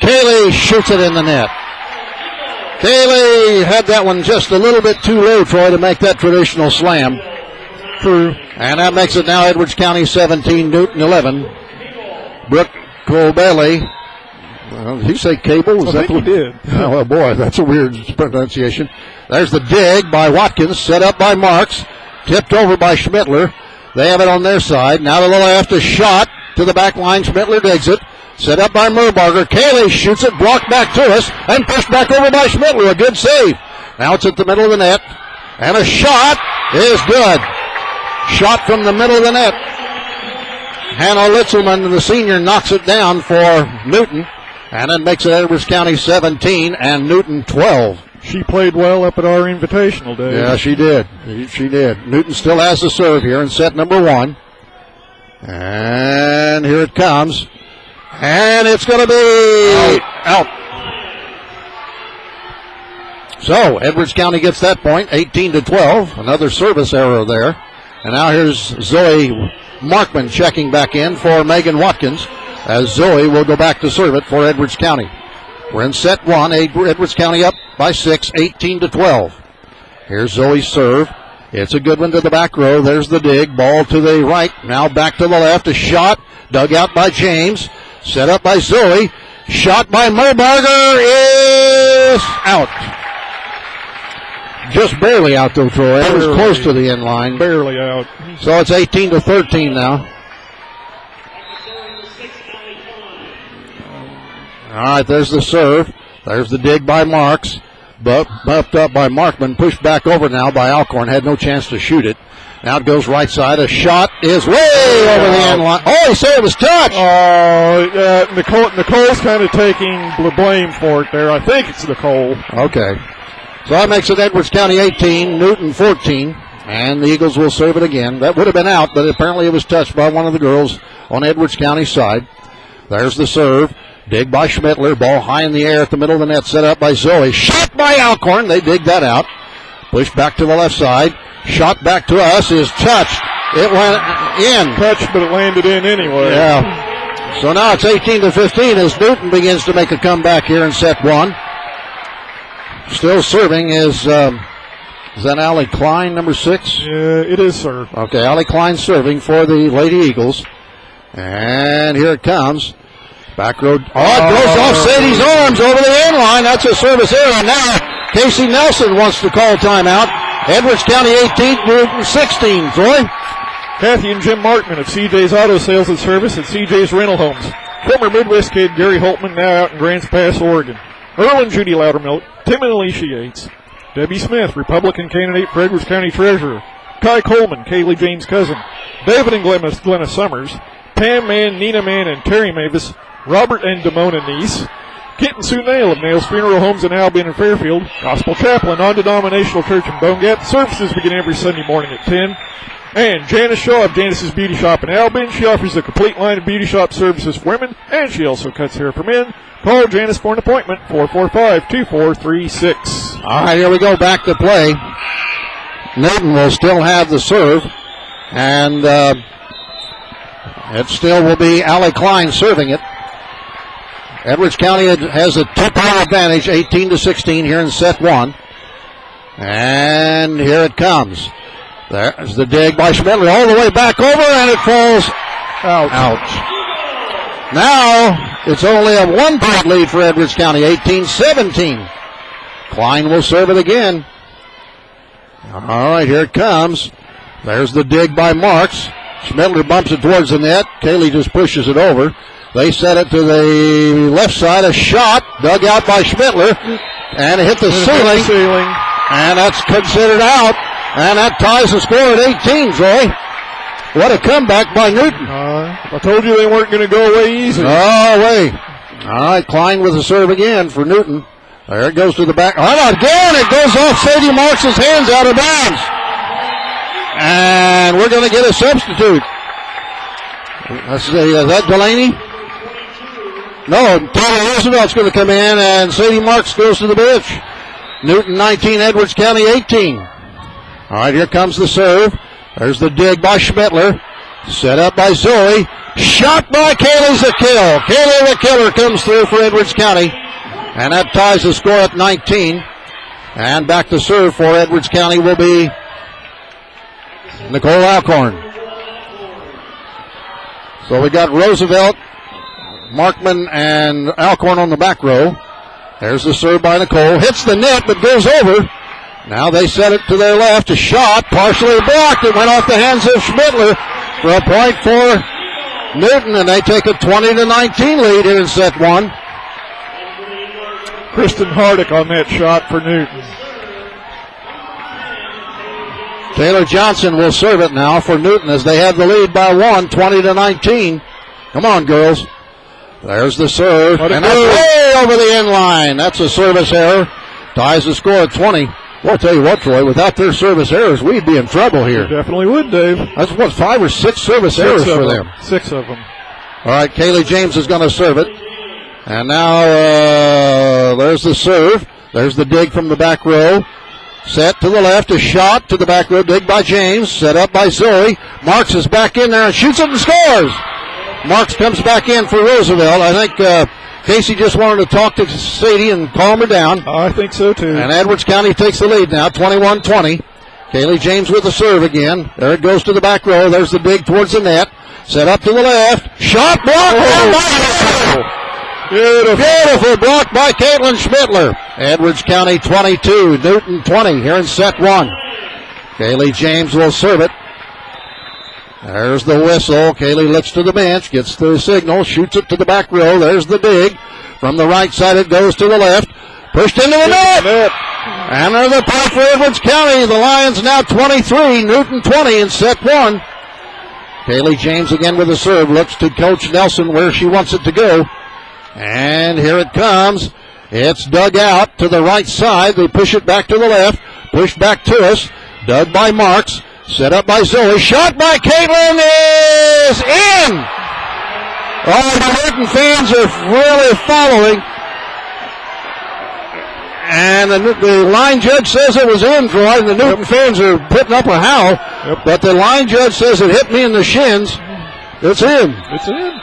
A: Kaylee shoots it in the net. Kaylee had that one just a little bit too low, Troy, to make that traditional slam.
B: True.
A: And that makes it now Edwards County 17, Newton 11. Brooke Cole-Bailey. Did he say cable?
B: I think he did.
A: Oh, well, boy, that's a weird pronunciation. There's the dig by Watkins, set up by Marks, tipped over by Schmittler. They have it on their side. Now to the left, a shot to the back line. Schmittler digs it. Set up by Merbarger. Kaylee shoots it, blocked back to us, and pushed back over by Schmittler. A good save. Now it's at the middle of the net, and a shot is good. Shot from the middle of the net. Hannah Litzelman, the senior, knocks it down for Newton. And it makes it Edwards County 17 and Newton 12.
B: She played well up at our invitational day.
A: Yeah, she did. She did. Newton still has the serve here in set number 1. And here it comes. And it's going to be out. So Edwards County gets that point, 18-12. Another service error there. And now here's Zoe Markman checking back in for Megan Watkins, as Zoe will go back to serve it for Edwards County. We're in set 1. Edwards County up by 6, 18-12. Here's Zoe's serve. It's a good one to the back row. There's the dig. Ball to the right. Now back to the left. A shot dug out by James. Set up by Zoe. Shot by Merbarger is out. Just barely out though, Troy. It was close to the end line.
B: Barely out.
A: So it's 18-13 now. All right, there's the serve. There's the dig by Marks. Bumped up by Markman. Pushed back over now by Alcorn. Had no chance to shoot it. Now it goes right side. A shot is way over the end line. Oh, he said it was touched.
B: Nicole's kind of taking the blame for it there. I think it's Nicole.
A: Okay. So that makes it Edwards County 18, Newton 14. And the Eagles will serve it again. That would have been out, but apparently it was touched by one of the girls on Edwards County's side. There's the serve. Dig by Schmittler. Ball high in the air at the middle of the net. Set up by Zoe. Shot by Alcorn. They dig that out. Push back to the left side. Shot back to us is touched. It went in.
B: Touched, but it landed in anyway.
A: Yeah. So now it's 18-15 as Newton begins to make a comeback here in set 1. Still serving is that Allie Klein, number 6?
B: Yeah, it is, sir.
A: Okay, Allie Klein serving for the Lady Eagles. And here it comes. Back road. Oh, it goes off Sadie's arms over the end line. That's a service error. Now Casey Nelson wants to call timeout. Edwards County 18, Newton 16. Troy?
B: Kathy and Jim Markman of CJ's Auto Sales and Service at CJ's Rental Homes. Former Midwest kid Gary Holtman, now out in Grants Pass, Oregon. Earl and Judy Loudermilk, Tim and Alicia Yates. Debbie Smith, Republican candidate for Edwards County Treasurer. Kai Coleman, Kaylee Jane's cousin. David and Glenna Summers. Pam Mann, Nina Mann, and Terry Mavis. Robert and Damona Neese. Kit and Sue Nail of Nail's Funeral Homes in Albion and Fairfield. Gospel Chaplain, non-denominational church in Bone Gap. Services begin every Sunday morning at 10. And Janice Shaw of Janice's Beauty Shop in Albion. She offers a complete line of beauty shop services for women, and she also cuts hair for men. Call Janice for an appointment, 445-2436.
A: All right, here we go, back to play. Newton will still have the serve, and it still will be Allie Klein serving it. Edwards County has a 2-point advantage, 18-16 here in set 1. And here it comes. There's the dig by Schmittler all the way back over, and it falls out. Now it's only a 1-point lead for Edwards County, 18-17. Klein will serve it again. All right, here it comes. There's the dig by Marks. Schmittler bumps it towards the net. Kaylee just pushes it over. They set it to the left side. A shot dug out by Schmittler, and it hit the ceiling. And that's considered out. And that ties the score at 18, Troy. What a comeback by Newton.
B: I told you they weren't going to go away easy.
A: Oh, wait. All right, Klein with the serve again for Newton. There it goes to the back. Oh, again, it goes off Sadie Marks' hands out of bounds. And we're going to get a substitute. Let's see, is that Delaney? No, Taylor Roosevelt's going to come in, and Sadie Marks goes to the bench. Newton 19, Edwards County 18. All right, here comes the serve. There's the dig by Schmittler. Set up by Zoe. Shot by Kaylee Zakill. Kaylee the Killer comes through for Edwards County. And that ties the score at 19. And back to serve for Edwards County will be Nicole Alcorn. So we got Roosevelt, Markman, and Alcorn on the back row. There's the serve by Nicole. Hits the net, but goes over. Now they set it to their left. A shot, partially blocked. It went off the hands of Schmittler for a point for Newton, and they take a 20-19 lead here in set 1.
B: Kristen Hardick on that shot for Newton.
A: Taylor Johnson will serve it now for Newton as they have the lead by 1, 20-19. Come on, girls. There's the serve.
B: And
A: that's way over the end line. That's a service error. Ties the score at 20. Well, I'll tell you what, Troy, without their service errors, we'd be in trouble here.
B: You definitely would, Dave.
A: That's what, 5 or 6 service errors for them.
B: 6 of them.
A: All right, Kaylee James is going to serve it. And now there's the serve. There's the dig from the back row. Set to the left, a shot to the back row, dig by James, set up by Zoe. Marks is back in there and shoots it and scores. Marks comes back in for Roosevelt. I think Casey just wanted to talk to Sadie and calm her down.
B: I think so, too.
A: And Edwards County takes the lead now, 21-20. Kaylee James with the serve again. There it goes to the back row. There's the dig towards the net. Set up to the left. Shot blocked. Beautiful block by Caitlin Schmittler. Edwards County 22, Newton 20 here in set 1. Kaylee James will serve it. There's the whistle. Kaylee looks to the bench, gets the signal, shoots it to the back row. There's the dig. From the right side, it goes to the left. Pushed into the net. And there's the point for Edwards County. The Lions now 23, Newton 20 in set 1. Kaylee James again with the serve. Looks to Coach Nelson where she wants it to go. And here it comes. It's dug out to the right side. They push it back to the left. Pushed back to us. Dug by Marks. Set up by Zoe. Shot by Caitlin is in. Oh, the Newton fans are really following. And the line judge says it was in, Troy. The Newton fans are putting up a howl. But the line judge says it hit me in the shins. It's in.
B: It's in.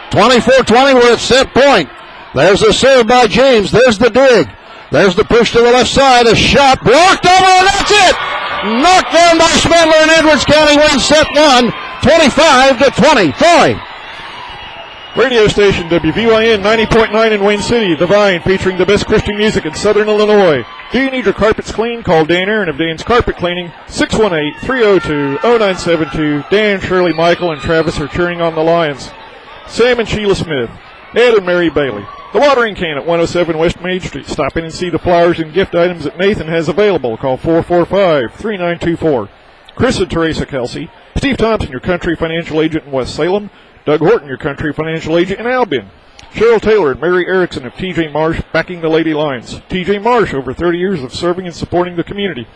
A: 24-20, we're at set point. There's the serve by James. There's the dig. There's the push to the left side. A shot blocked over, and that's it. Knocked down by Schmittler, and Edwards County wins set 1, 25-20. Troy.
B: Radio station WVYN 90.9 in Wayne City, The Vine, featuring the best Christian music in Southern Illinois. Do you need your carpets cleaned? Call Dan Aaron of Dan's Carpet Cleaning, 618-302-0972. Dan, Shirley, Michael, and Travis are cheering on the Lions. Sam and Sheila Smith, Ed and Mary Bailey. The watering can at 107 West Main Street. Stop in and see the flowers and gift items that Nathan has available. Call 445-3924. Chris and Teresa Kelsey. Steve Thompson, your country financial agent in West Salem. Doug Horton, your country financial agent in Albion. Cheryl Taylor and Mary Erickson of TJ Marsh backing the Lady Lions. TJ Marsh, over 30 years of serving and supporting the community.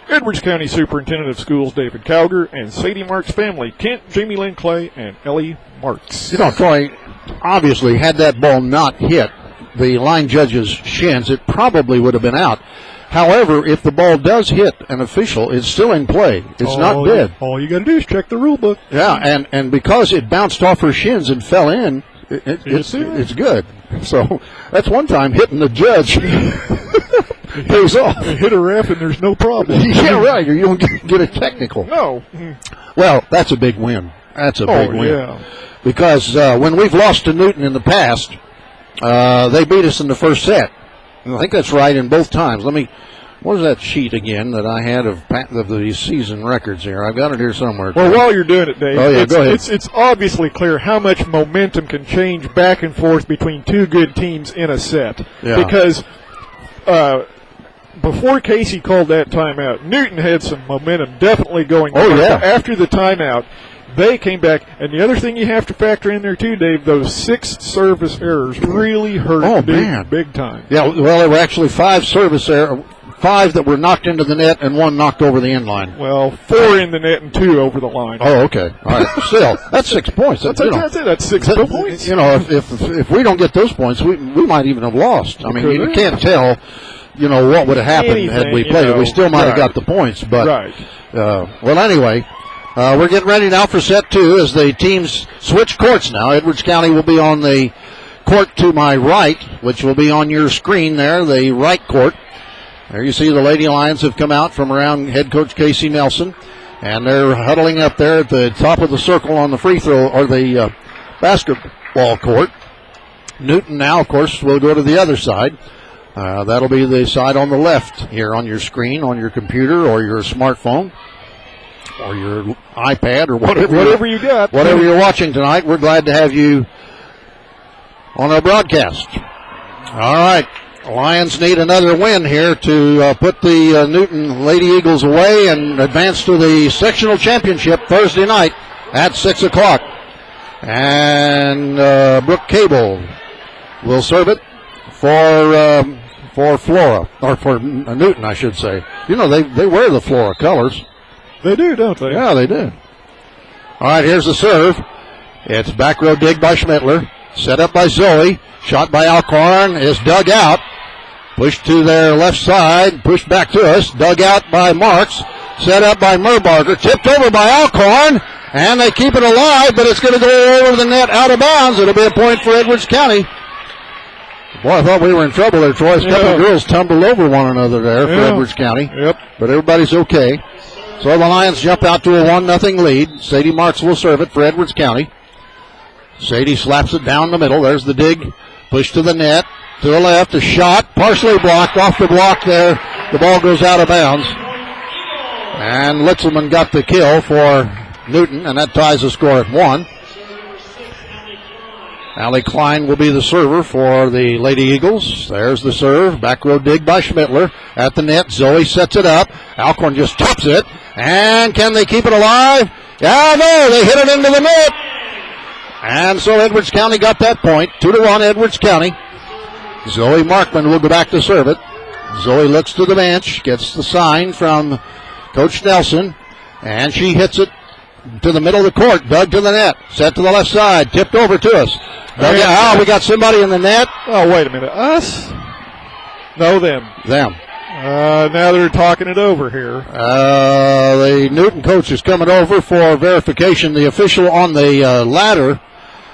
B: Edwards County Superintendent of Schools David Cowger, and Sadie Marks' family, Kent, Jamie Lynn Clay, and Ellie Marks.
A: You know, Troy, obviously, had that ball not hit the line judge's shins, it probably would have been out. However, if the ball does hit an official, it's still in play. It's not dead.
B: All you got to do is check the rule book.
A: Yeah, and because it bounced off her shins and fell in, it's good. So that's one time hitting the judge. Pays off.
B: Hit a ref and there's no problem.
A: Yeah, right. Or you don't get a technical.
B: No.
A: Well, that's a big win. That's a big win.
B: Yeah.
A: Because when we've lost to Newton in the past, they beat us in the first set. And I think that's right in both times. What is that sheet again that I had of the season records here? I've got it here somewhere.
B: Well, while you're doing it, Dave,
A: go ahead.
B: It's obviously clear how much momentum can change back and forth between two good teams in a set.
A: Yeah.
B: Because before Casey called that timeout, Newton had some momentum definitely going. After the timeout, they came back. And the other thing you have to factor in there, too, Dave, those 6 service errors really hurt big time.
A: Yeah, well, there were actually 5 service errors. 5 that were knocked into the net and 1 knocked over the end line.
B: Well, 4 in the net and 2 over the line.
A: Oh, okay. All right. Still, that's 6 points.
B: That's 6 points.
A: You know, if we don't get those points, we might even have lost. I mean, you can't tell, what would have happened had we played it. We still might have got the points. But, well, anyway, we're getting ready now for set 2 as the teams switch courts now. Edwards County will be on the court to my right, which will be on your screen there, the right court. There you see the Lady Lions have come out from around head coach Casey Nelson, and they're huddling up there at the top of the circle on the free throw or the basketball court. Newton now, of course, will go to the other side. That'll be the side on the left here on your screen, on your computer or your smartphone or your iPad or whatever
B: you got.
A: Whatever you're watching tonight, we're glad to have you on our broadcast. All right. Lions need another win here to put the Newton Lady Eagles away and advance to the sectional championship Thursday night at 6 o'clock. And Brooke Cable will serve it for Flora, or for Newton, I should say. You know, they wear the Flora colors.
B: They do, don't they?
A: Yeah, they do. All right, here's the serve. It's back row dig by Schmittler. Set up by Zoe. Shot by Alcorn is dug out. Pushed to their left side. Pushed back to us. Dug out by Marks. Set up by Merbarger. Tipped over by Alcorn. And they keep it alive, but it's going to go over the net out of bounds. It'll be a point for Edwards County. Boy, I thought we were in trouble there, Troy. A couple of girls tumbled over one another there for Edwards County.
B: Yep.
A: But everybody's okay. So the Lions jump out to a 1-0 lead. Sadie Marks will serve it for Edwards County. Sadie slaps it down the middle. There's the dig. Push to the net. To the left. A shot. Partially blocked. Off the block there. The ball goes out of bounds. And Litzelman got the kill for Newton, and that ties the score at 1. Allie Klein will be the server for the Lady Eagles. There's the serve. Back row dig by Schmittler. At the net, Zoe sets it up. Alcorn just tips it. And can they keep it alive? Yeah, no, they hit it into the net. And so Edwards County got that point. 2-1 Edwards County. Zoe Markman will go back to serve it. Zoe looks to the bench, gets the sign from Coach Nelson, and she hits it to the middle of the court. Dug to the net. Set to the left side. Tipped over to us. We got somebody in the net.
B: Oh, wait a minute. Us? No, them.
A: Them.
B: Now they're talking it over here.
A: The Newton coach is coming over for verification. The official on the ladder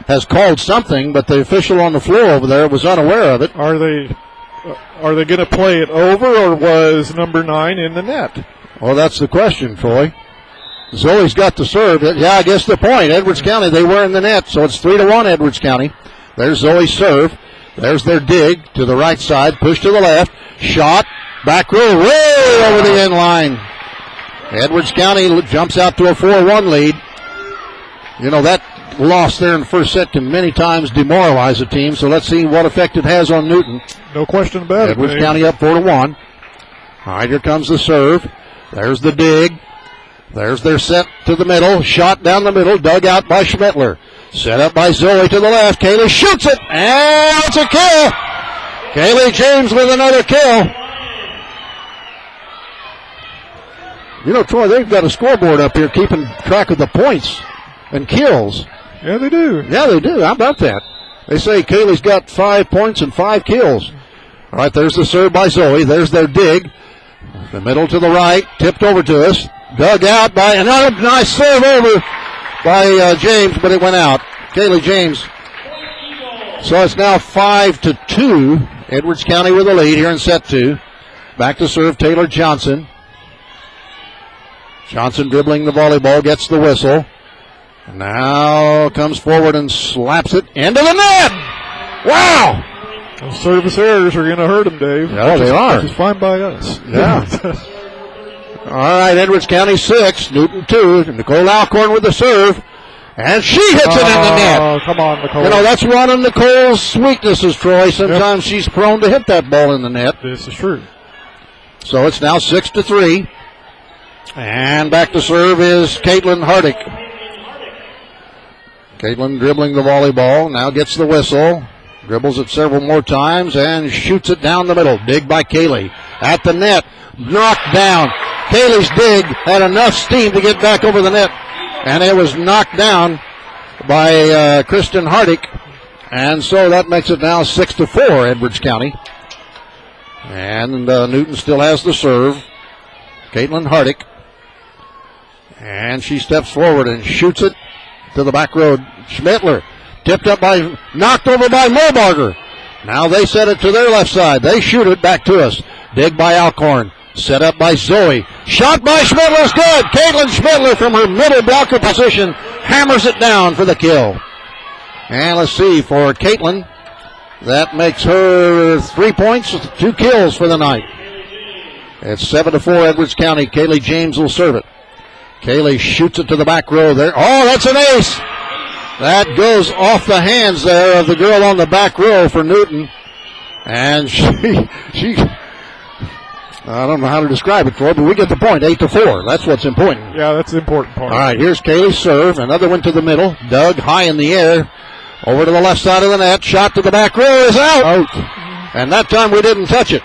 A: has called something, but the official on the floor over there was unaware of it.
B: Are they going to play it over, or was number 9 in the net?
A: Well, that's the question, Troy. Zoe's got the serve. Yeah, I guess the point. Edwards County, they were in the net, so it's 3-1 Edwards County. There's Zoe's serve. There's their dig to the right side. Push to the left. Shot. Back row. Way over the end line. Edwards County jumps out to a 4-1 lead. You know, that loss there in the first set can many times demoralize a team, so let's see what effect it has on Newton.
B: No question about it.
A: Edwards County up 4-1. All right, here comes the serve. There's the dig. There's their set to the middle. Shot down the middle. Dug out by Schmittler. Set up by Zoe to the left. Kaylee shoots it. And it's a kill. Kaylee James with another kill. You know, Troy, they've got a scoreboard up here keeping track of the points and kills.
B: Yeah, they do.
A: Yeah, they do. How about that? They say Kaylee's got 5 points and 5 kills. All right, there's the serve by Zoe. There's their dig. The middle to the right. Tipped over to us. Dug out by another nice serve over by James, but it went out. Kaylee James. So it's now 5-2. Edwards County with the lead here in set 2. Back to serve Taylor Johnson. Johnson dribbling the volleyball, gets the whistle. Now comes forward and slaps it into the net. Wow!
B: Those service errors are going to hurt them, Dave.
A: Yeah, they are.
B: Which is fine by us.
A: Yeah. All right, Edwards County 6, Newton 2. Nicole Alcorn with the serve. And she hits it in the net.
B: Oh, come on, Nicole.
A: You know, that's one of Nicole's weaknesses, Troy. Sometimes she's prone to hit that ball in the net.
B: This is true.
A: So it's now 6-3. And back to serve is Caitlin Hardick. Caitlin dribbling the volleyball. Now gets the whistle. Dribbles it several more times and shoots it down the middle. Dig by Kaylee. At the net. Knocked down. Kaylee's dig had enough steam to get back over the net. And it was knocked down by Kristen Hardick. And so that makes it now 6-4 Edwards County. And Newton still has the serve. Caitlin Hardick. And she steps forward and shoots it to the back row. Schmittler. Tipped up knocked over by Merbarger. Now they set it to their left side. They shoot it back to us. Dig by Alcorn. Set up by Zoe. Shot by Schmittler's good. Caitlin Schmittler from her middle blocker position hammers it down for the kill. And let's see, for Caitlin, that makes her 3 points, 2 kills for the night. It's 7-4 Edwards County. Kaylee James will serve it. Kaylee shoots it to the back row there. Oh, that's an ace. That goes off the hands there of the girl on the back row for Newton. And she I don't know how to describe it, Troy, but we get the point, 8-4. That's what's important.
B: Yeah, that's the important part.
A: All right, here's Kaylee's serve. Another one to the middle. Dug high in the air. Over to the left side of the net. Shot to the back row is out. And that time we didn't touch it.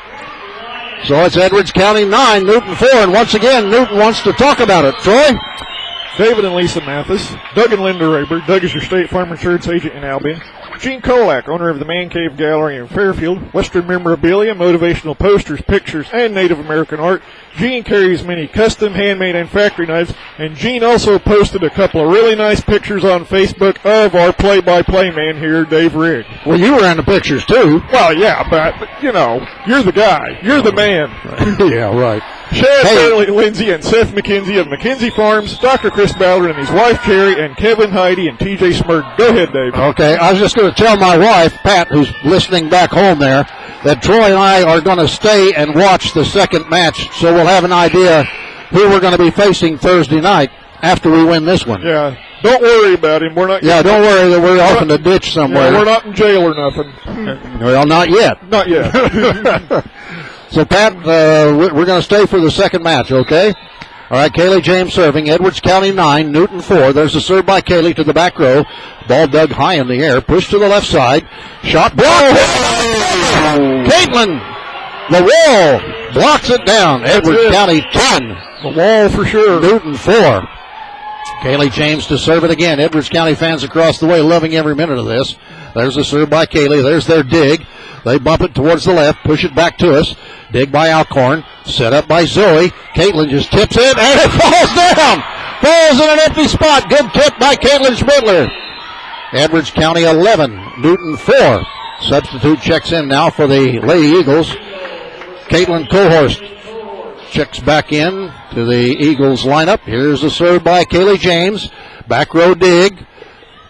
A: So it's Edwards County 9, Newton 4. And once again, Newton wants to talk about it. Troy?
B: David and Lisa Mathis, Doug and Linda Raber. Doug is your State Farm Insurance agent in Albion. Gene Kolak, owner of the Man Cave Gallery in Fairfield. Western memorabilia, motivational posters, pictures, and Native American art. Gene carries many custom, handmade, and factory knives. And Gene also posted a couple of really nice pictures on Facebook of our play-by-play man here, Dave Rigg.
A: Well, you were in the pictures, too.
B: Well, yeah, but you know, you're the guy. You're the man.
A: Yeah, right.
B: Chad Bailey, Lindsay, and Seth McKenzie of McKenzie Farms, Dr. Chris Ballard and his wife, Cherry, and Kevin, Heidi, and TJ Smurd. Go ahead, Dave.
A: Okay, I was just going to tell my wife, Pat, who's listening back home there, that Troy and I are going to stay and watch the second match, so we'll have an idea who we're going to be facing Thursday night after we win this one.
B: Yeah, don't worry about him. We're not.
A: Yeah, don't worry that we're off in the ditch somewhere.
B: Yeah, we're not in jail or nothing.
A: Well, not yet.
B: Not yet.
A: So, Pat, we're going to stay for the second match, okay? All right, Kaylee James serving. Edwards County 9, Newton 4. There's a serve by Kaylee to the back row. Ball dug high in the air. Push to the left side. Shot blocked. Caitlin, the wall, blocks it down. Edwards County 10.
B: The wall for sure.
A: Newton 4. Kaylee James to serve it again. Edwards County fans across the way loving every minute of this. There's a serve by Kaylee. There's their dig. They bump it towards the left, push it back to us. Dig by Alcorn, set up by Zoe. Caitlin just tips it, and it falls down. Falls in an empty spot. Good tip by Caitlin Schmidtler. Edwards County 11, Newton 4. Substitute checks in now for the Lady Eagles. Caitlin Cohorst checks back in to the Eagles lineup. Here's a serve by Kaylee James. Back row dig.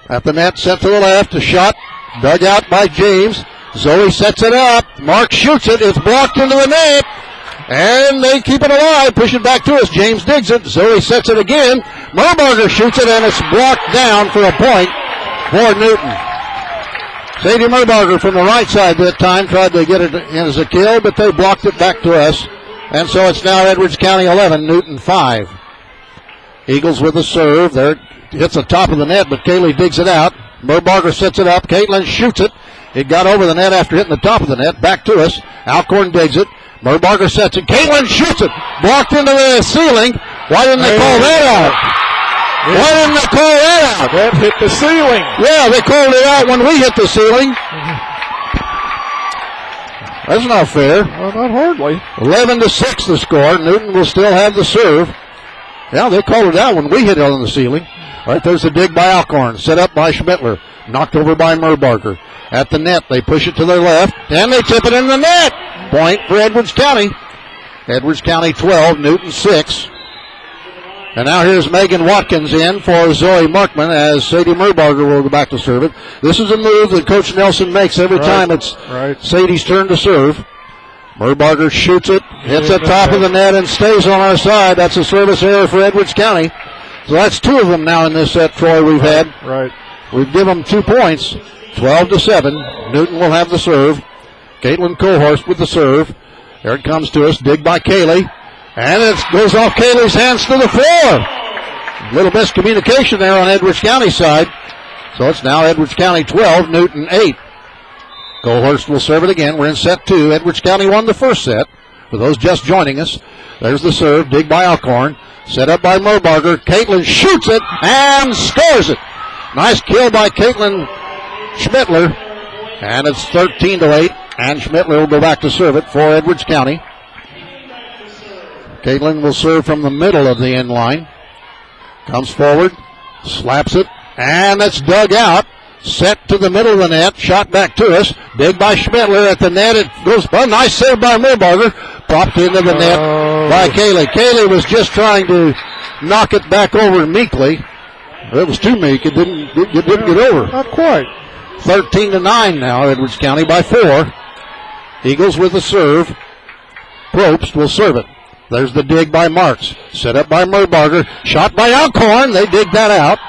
A: At the net, set to the left. A shot dug out by James. Zoe sets it up. Mark shoots it. It's blocked into the net. And they keep it alive. Push it back to us. James digs it. Zoe sets it again. Merbarger shoots it, and it's blocked down for a point for Newton. Sadie Merbarger from the right side that time tried to get it in as a kill, but they blocked it back to us. And so it's now Edwards County 11, Newton 5. Eagles with a serve. There hits the top of the net, but Kaylee digs it out. Merbarger sets it up. Caitlin shoots it. It got over the net after hitting the top of the net. Back to us. Alcorn digs it. Merbarger sets it. Caitlin shoots it. Blocked into the ceiling. Why didn't they call that out? Why didn't they call that out?
B: That hit the ceiling.
A: Yeah, they called it out when we hit the ceiling. That's not fair.
B: Well, not hardly.
A: 11-6 the score. Newton will still have the serve. Yeah, they called it out when we hit it on the ceiling. All right, there's the dig by Alcorn. Set up by Schmittler. Knocked over by Merbarger. At the net, they push it to their left, and they tip it in the net. Point for Edwards County. Edwards County 12, Newton 6. And now here's Megan Watkins in for Zoe Markman as Sadie Merbarger will go back to serve it. This is a move that Coach Nelson makes every time it's Sadie's turn to serve. Merbarger shoots it, hits the top of the net, and stays on our side. That's a service error for Edwards County. So that's two of them now in this set, Troy, we've had.
B: Right.
A: We've given them 2 points. 12-7. Newton will have the serve. Caitlin Cohorst with the serve. There it comes to us. Dig by Kaylee. And it goes off Kaylee's hands to the floor. A little miscommunication there on Edwards County's side. So it's now Edwards County 12, Newton 8. Cohorst will serve it again. We're in set 2. Edwards County won the first set. For those just joining us, there's the serve. Dig by Alcorn. Set up by Merbarger. Caitlin shoots it and scores it. Nice kill by Caitlin Schmittler, and it's 13-8, and Schmittler will go back to serve it for Edwards County. Caitlin will serve from the middle of the end line. Comes forward, slaps it, and it's dug out. Set to the middle of the net, shot back to us. Dig by Schmittler at the net. It goes, nice save by Merbarger. Popped into the net by Kaylee. Kaylee was just trying to knock it back over meekly. It was too meek. It didn't get over.
B: Not quite.
A: 13-9 now, Edwards County by 4. Eagles with the serve. Probst will serve it. There's the dig by Marks. Set up by Merbarger. Shot by Alcorn. They dig that out.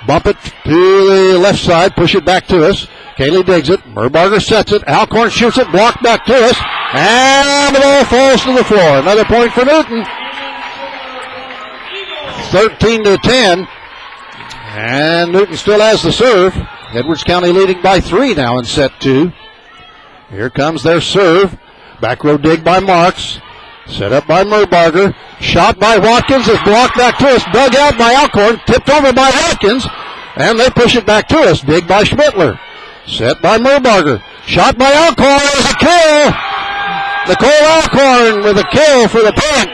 A: Bump it to the left side. Push it back to us. Kaylee digs it. Merbarger sets it. Alcorn shoots it. Blocked back to us. And the ball falls to the floor. Another point for Newton. 13-10. And Newton still has the serve. Edwards County leading by 3 now in set 2. Here comes their serve. Back row dig by Marks. Set up by Merbarger. Shot by Watkins is blocked back to us. Dug out by Alcorn. Tipped over by Watkins. And they push it back to us. Dig by Schmittler. Set by Merbarger. Shot by Alcorn is a kill. Nicole Alcorn with a kill for the point.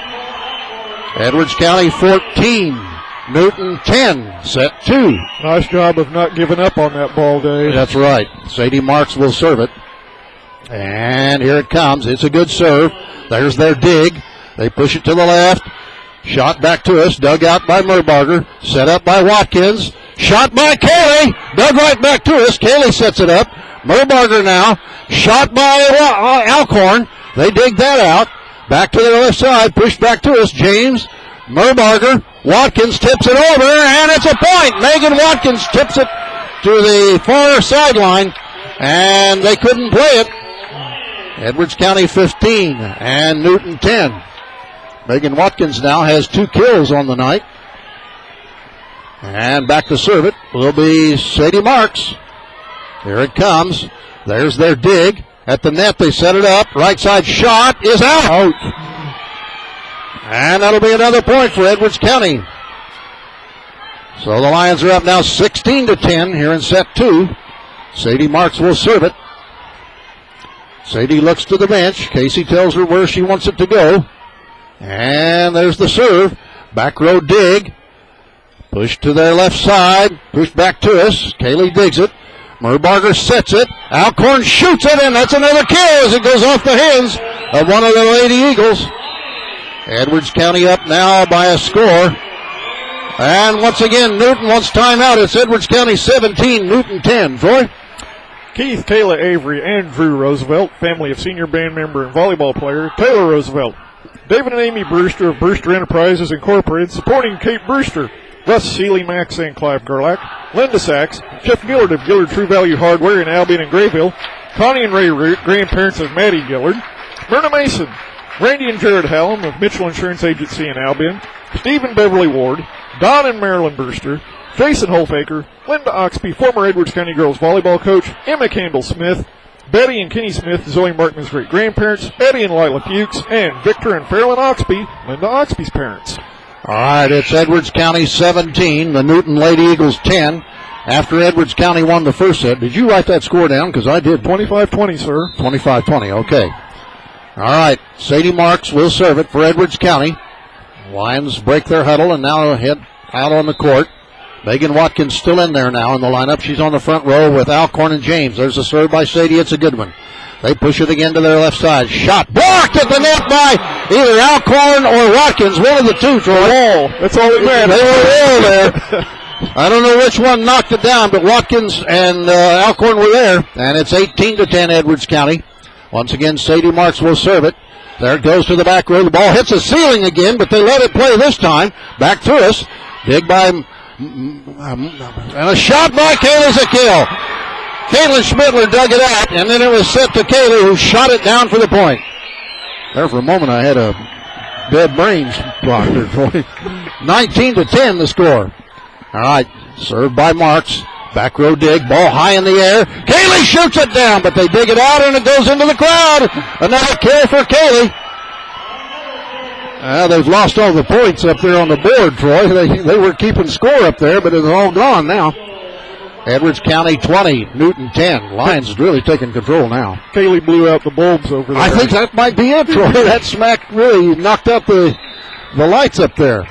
A: Edwards County 14. Newton 10, set 2.
B: Nice job of not giving up on that ball, Dave.
A: That's right. Sadie Marks will serve it. And here it comes. It's a good serve. There's their dig. They push it to the left. Shot back to us. Dug out by Merbarger. Set up by Watkins. Shot by Cayley. Dug right back to us. Cayley sets it up. Merbarger now. Shot by Alcorn. They dig that out. Back to their left side. Pushed back to us. James. Merbarger. Watkins tips it over, and it's a point. Megan Watkins tips it to the far sideline, and they couldn't play it. Edwards County 15 and Newton 10. Megan Watkins now has 2 kills on the night. And back to serve it will be Sadie Marks. Here it comes. There's their dig. At the net, they set it up. Right side shot is out. And that'll be another point for Edwards County. So the Lions are up now 16-10 here in set 2. Sadie Marks will serve it. Sadie looks to the bench. Casey tells her where she wants it to go. And there's the serve. Back row dig. Push to their left side. Push back to us. Kaylee digs it. Merbarger sets it. Alcorn shoots it, and that's another kill as it goes off the hands of one of the Lady Eagles. Edwards County up now by a score. And once again, Newton wants timeout. It's Edwards County 17, Newton 10. Troy?
B: Keith, Kayla Avery, and Drew Roosevelt, family of senior band member and volleyball player Taylor Roosevelt. David and Amy Brewster of Brewster Enterprises Incorporated, supporting Kate Brewster. Russ Seeley, Max and Clive Gerlach. Linda Sachs, Jeff Gillard of Gillard True Value Hardware in Albion and Grayville. Connie and Ray Root, grandparents of Maddie Gillard. Myrna Mason, Randy and Jared Hallam of Mitchell Insurance Agency in Albion. Stephen Beverly Ward, Don and Marilyn Brewster. Jason Holfaker, Linda Oxby, former Edwards County girls volleyball coach. Emma Campbell Smith, Betty and Kenny Smith, Zoe Markman's great-grandparents. Eddie and Lila Fuchs, and Victor and Fairlyn Oxby, Linda Oxby's parents.
A: All right, it's Edwards County 17, the Newton Lady Eagles 10. After Edwards County won the first set. Did you write that score down? Because I did.
B: 25-20, sir.
A: 25-20, okay. All right, Sadie Marks will serve it for Edwards County. Lions break their huddle and now head out on the court. Megan Watkins still in there now in the lineup. She's on the front row with Alcorn and James. There's a serve by Sadie. It's a good one. They push it again to their left side. Shot blocked at the net by either Alcorn or Watkins. One of the two, Troy.
B: That's all that matters.
A: They were all there. I don't know which one knocked it down, but Watkins and Alcorn were there. And it's 18-10 Edwards County. Once again, Sadie Marks will serve it. There it goes to the back row. The ball hits the ceiling again, but they let it play this time. Back to us. Dig by, and a shot by Kaylee Zakiel. Caitlin Schmittler dug it out, and then it was set to Kaylee, who shot it down for the point. There for a moment I had a dead brains block there, Troy. 19-10 the score. All right, served by Marks. Back row dig, ball high in the air. Kaylee shoots it down, but they dig it out, and it goes into the crowd. Another kill for Kaylee. They've lost all the points up there on the board, Troy. They were keeping score up there, but it's all gone now. Edwards County 20, Newton 10. Lions is really taking control now.
B: Kaylee blew out the bulbs over there.
A: I think that might be it, Troy. That smack really knocked out the lights up there.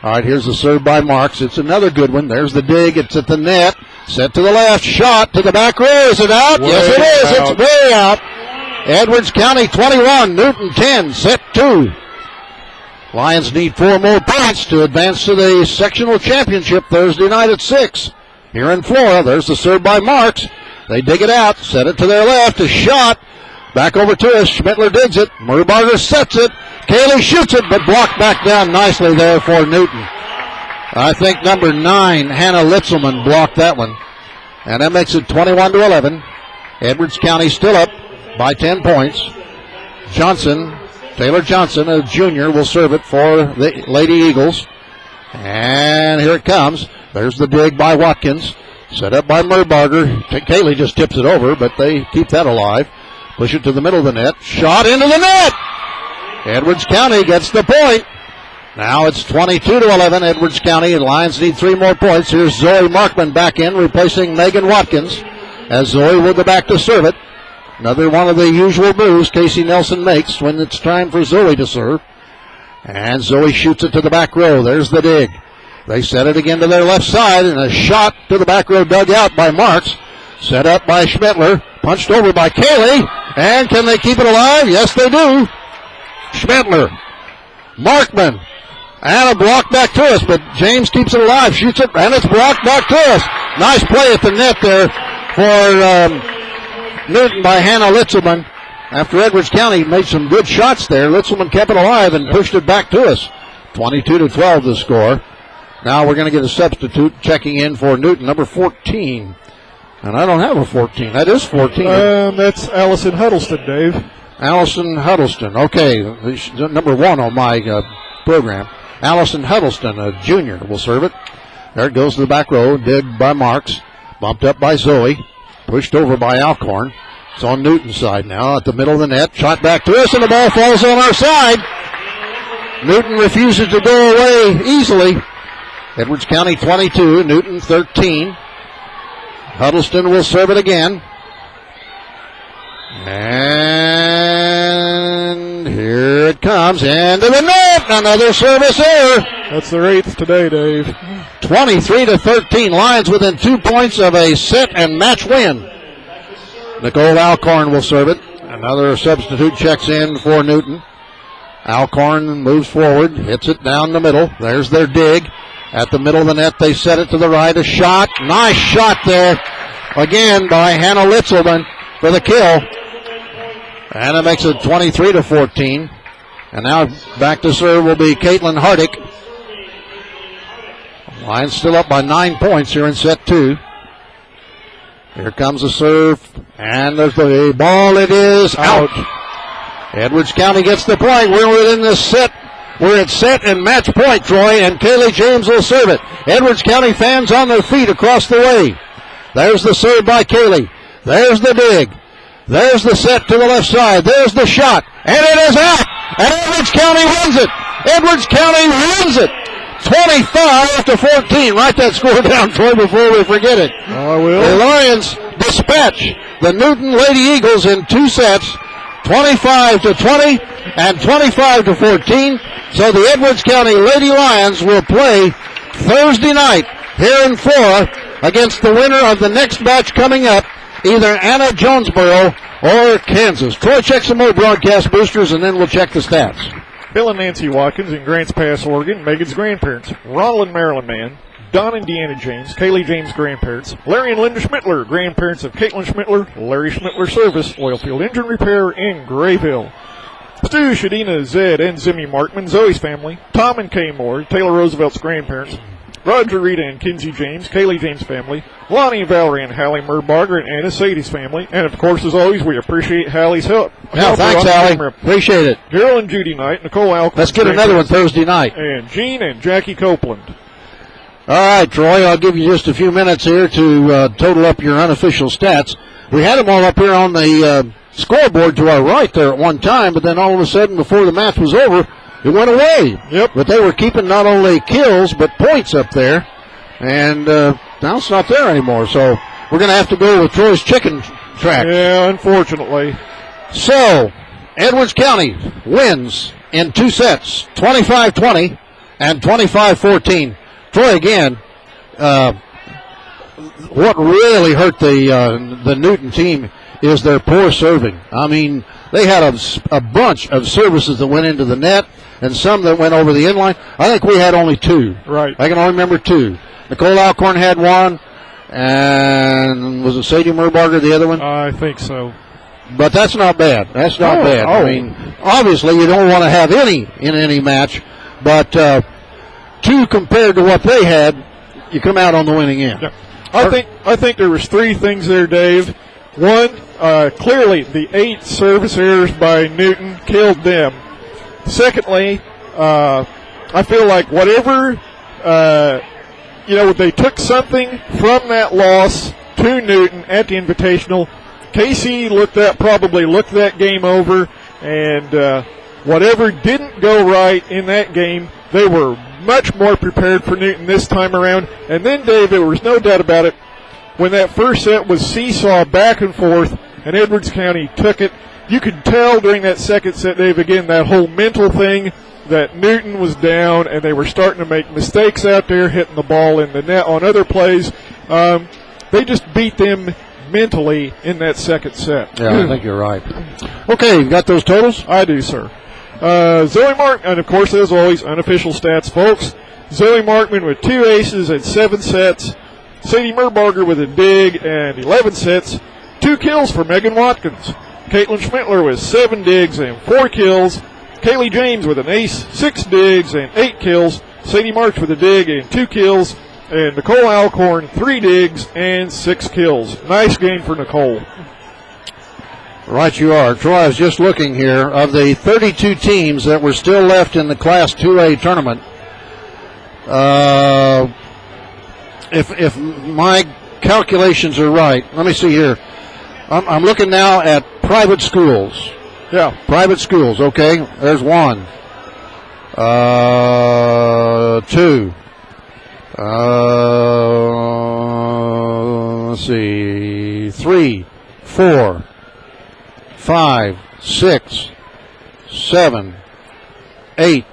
A: All right, here's the serve by Marks. It's another good one. There's the dig. It's at the net. Set to the left. Shot to the back row. Is it out? Yes, it is. It's way out. Edwards County 21, Newton 10, set 2. Lions need 4 more points to advance to the sectional championship Thursday night at 6. Here in Flora, there's the serve by Marks. They dig it out, set it to their left, a shot. Back over to us, Schmittler digs it, Merbarger sets it, Kaylee shoots it, but blocked back down nicely there for Newton. I think number 9, Hannah Litzelman, blocked that one. And that makes it 21-11. Edwards County still up by 10 points. Taylor Johnson, a junior, will serve it for the Lady Eagles. And here it comes. There's the dig by Watkins. Set up by Merbarger. Kaylee just tips it over, but they keep that alive. Push it to the middle of the net. Shot into the net! Edwards County gets the point. Now it's 22-11. Edwards County, and Lions need 3 more points. Here's Zoe Markman back in, replacing Megan Watkins, as Zoe will go back to serve it. Another one of the usual moves Casey Nelson makes when it's time for Zoe to serve. And Zoe shoots it to the back row. There's the dig. They set it again to their left side, and a shot to the back row dug out by Marks. Set up by Schmittler. Punched over by Kaylee. And can they keep it alive? Yes, they do. Schmittler. Markman. And a block back to us, but James keeps it alive. Shoots it, and it's blocked back to us. Nice play at the net there for Newton by Hannah Litzelman. After Edwards County made some good shots there, Litzelman kept it alive and pushed it back to us. 22-12 the score. Now we're going to get a substitute checking in for Newton, number 14. And I don't have a 14. That is 14.
B: That's Allison Huddleston, Dave.
A: Allison Huddleston. Okay, number 1 on my program. Allison Huddleston, a junior, will serve it. There it goes to the back row. Dig by Marks. Bumped up by Zoe. Pushed over by Alcorn. It's on Newton's side now at the middle of the net. Shot back to us, and the ball falls on our side. Newton refuses to go away easily. Edwards County 22, Newton 13. Huddleston will serve it again. And here it comes into the net. Another service error.
B: That's their 8th today, Dave.
A: 23-13. Lions within 2 points of a set and match win. Nicole Alcorn will serve it. Another substitute checks in for Newton. Alcorn moves forward, hits it down the middle. There's their dig. At the middle of the net, they set it to the right. A shot. Nice shot there. Again by Hannah Litzelman for the kill. And it makes it 23-14. And now back to serve will be Caitlin Hardick. Lions still up by 9 points here in set 2. Here comes the serve. And there's the ball. It is out. Edwards County gets the point. We're within this set. We're at set and match point, Troy, and Kaylee James will serve it. Edwards County fans on their feet across the way. There's the serve by Kaylee. There's the dig. There's the set to the left side. There's the shot. And it is out. And Edwards County wins it. Edwards County wins it. 25-14. Write that score down, Troy, before we forget it.
B: Oh, I will.
A: The Lions dispatch the Newton Lady Eagles in 2 sets, 25-20 and 25-14. So the Edwards County Lady Lions will play Thursday night here in Flora against the winner of the next match coming up, either Anna Jonesboro or Kansas. Troy, check some more broadcast boosters, and then we'll check the stats.
B: Bill and Nancy Watkins in Grants Pass, Oregon, Megan's grandparents. Ronald and Marilyn Mann. Don and Deanna James, Kaylee James' grandparents. Larry and Linda Schmittler, grandparents of Caitlin Schmittler, Larry Schmittler Service, Oilfield Engine Repair in Grayville. Stu, Shadina, Zed, and Zimmy Markman, Zoe's family. Tom and Kay Moore, Taylor Roosevelt's grandparents. Roger, Rita, and Kinsey James, Kaylee James' family. Lonnie, Valerie, and Hallie Merbarger, and Anna Sadie's family. And, of course, as always, we appreciate Hallie's help.
A: Yeah, thanks, Hallie. Appreciate it.
B: Gerald and Judy Knight, Nicole Alcorn.
A: Let's get another one Thursday night.
B: And Jean and Jackie Copeland.
A: All right, Troy, I'll give you just a few minutes here to total up your unofficial stats. We had them all up here on the scoreboard to our right there at one time, but then all of a sudden, before the match was over, it went away.
B: Yep.
A: But they were keeping not only kills, but points up there. And now it's not there anymore. So we're going to have to go with Troy's chicken track.
B: Yeah, unfortunately.
A: So Edwards County wins in 2 sets, 25-20 and 25-14. Troy, again, what really hurt the Newton team is their poor serving. I mean, they had a bunch of services that went into the net and some that went over the inline. I think we had only 2.
B: Right.
A: I can only remember 2. Nicole Alcorn had 1, and was it Sadie Merbarger the other one?
B: I think so.
A: But that's not bad. That's not bad. I mean, obviously you don't want to have any in any match, but 2 compared to what they had, you come out on the winning end.
B: Yeah. I think there was 3 things there, Dave. One, clearly the 8 service errors by Newton killed them. Secondly, I feel like whatever, they took something from that loss to Newton at the Invitational. Casey probably looked that game over, and whatever didn't go right in that game, they were much more prepared for Newton this time around. And then, Dave, there was no doubt about it, when that first set was seesaw back and forth and Edwards County took it, you could tell during that second set, Dave, again, that whole mental thing that Newton was down and they were starting to make mistakes out there, hitting the ball in the net on other plays. They just beat them mentally in that second set.
A: Yeah, I think you're right. Okay, you got those totals?
B: I do, sir. Zoe Markman, and of course, as always, unofficial stats, folks. Zoe Markman with 2 aces and 7 sets. Sadie Merbarger with a dig and 11 sets. 2 kills for Megan Watkins. Caitlin Schmittler with 7 digs and 4 kills. Kaylee James with an ace, 6 digs and 8 kills. Sadie March with a dig and 2 kills. And Nicole Alcorn, 3 digs and 6 kills. Nice game for Nicole.
A: Right you are. Troy, I was just looking here. Of the 32 teams that were still left in the Class 2A tournament, if my calculations are right, let me see here. I'm looking now at private schools.
B: Yeah.
A: Private schools, okay. There's 1. 2. Let's see. 3, 4, 5, 6, 7, 8.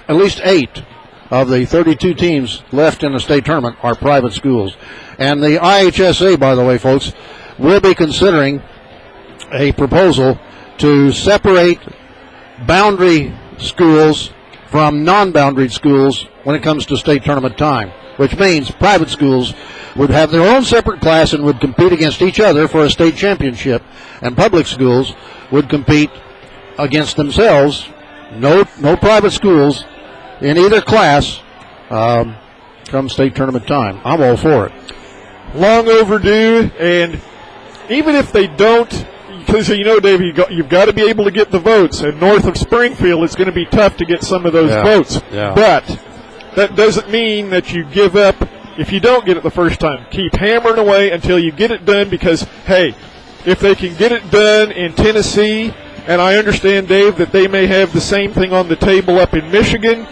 A: At least 8 of the 32 teams left in the state tournament are private schools. And the IHSA, by the way, folks, will be considering a proposal to separate boundary schools from non-boundary schools when it comes to state tournament time, which means private schools would have their own separate class and would compete against each other for a state championship, and public schools would compete against themselves. No private schools in either class come state tournament time. I'm all for it.
B: Long overdue, and even if they don't, because Dave, you've got to be able to get the votes, and north of Springfield it's going to be tough to get some of those votes.
A: Yeah.
B: But that doesn't mean that you give up if you don't get it the first time. Keep hammering away until you get it done, because, hey, if they can get it done in Tennessee, and I understand, Dave, that they may have the same thing on the table up in Michigan,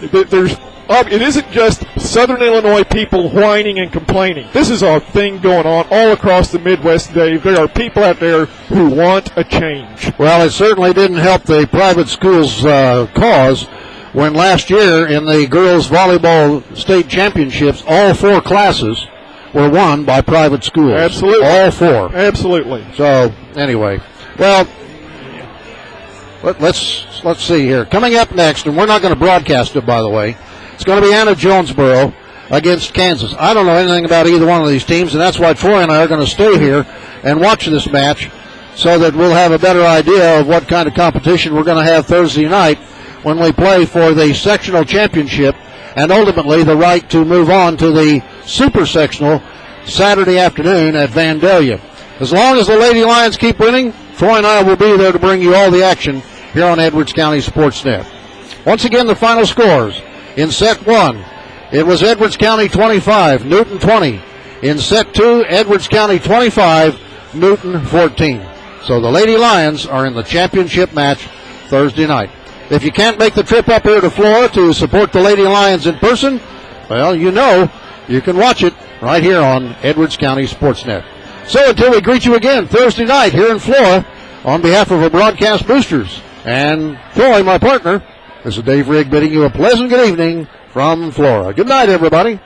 B: it isn't just Southern Illinois people whining and complaining. This is a thing going on all across the Midwest, Dave. There are people out there who want a change.
A: Well, it certainly didn't help the private schools' cause when last year in the girls' volleyball state championships, all 4 classes were won by private schools.
B: Absolutely.
A: All 4.
B: Absolutely.
A: So, anyway, well, let's see here. Coming up next, and we're not going to broadcast it, by the way, it's going to be Anna Jonesboro against Kansas. I don't know anything about either one of these teams, and that's why Troy and I are going to stay here and watch this match so that we'll have a better idea of what kind of competition we're going to have Thursday night when we play for the sectional championship and ultimately the right to move on to the super sectional Saturday afternoon at Vandalia. As long as the Lady Lions keep winning, Troy and I will be there to bring you all the action here on Edwards County Sportsnet. Once again, the final scores. In set 1, it was Edwards County 25, Newton 20. In set 2, Edwards County 25, Newton 14. So the Lady Lions are in the championship match Thursday night. If you can't make the trip up here to Flora to support the Lady Lions in person, well, you can watch it right here on Edwards County Sportsnet. So until we greet you again Thursday night here in Flora, on behalf of our broadcast boosters and Troy, my partner, this is Dave Rigg bidding you a pleasant good evening from Flora. Good night, everybody.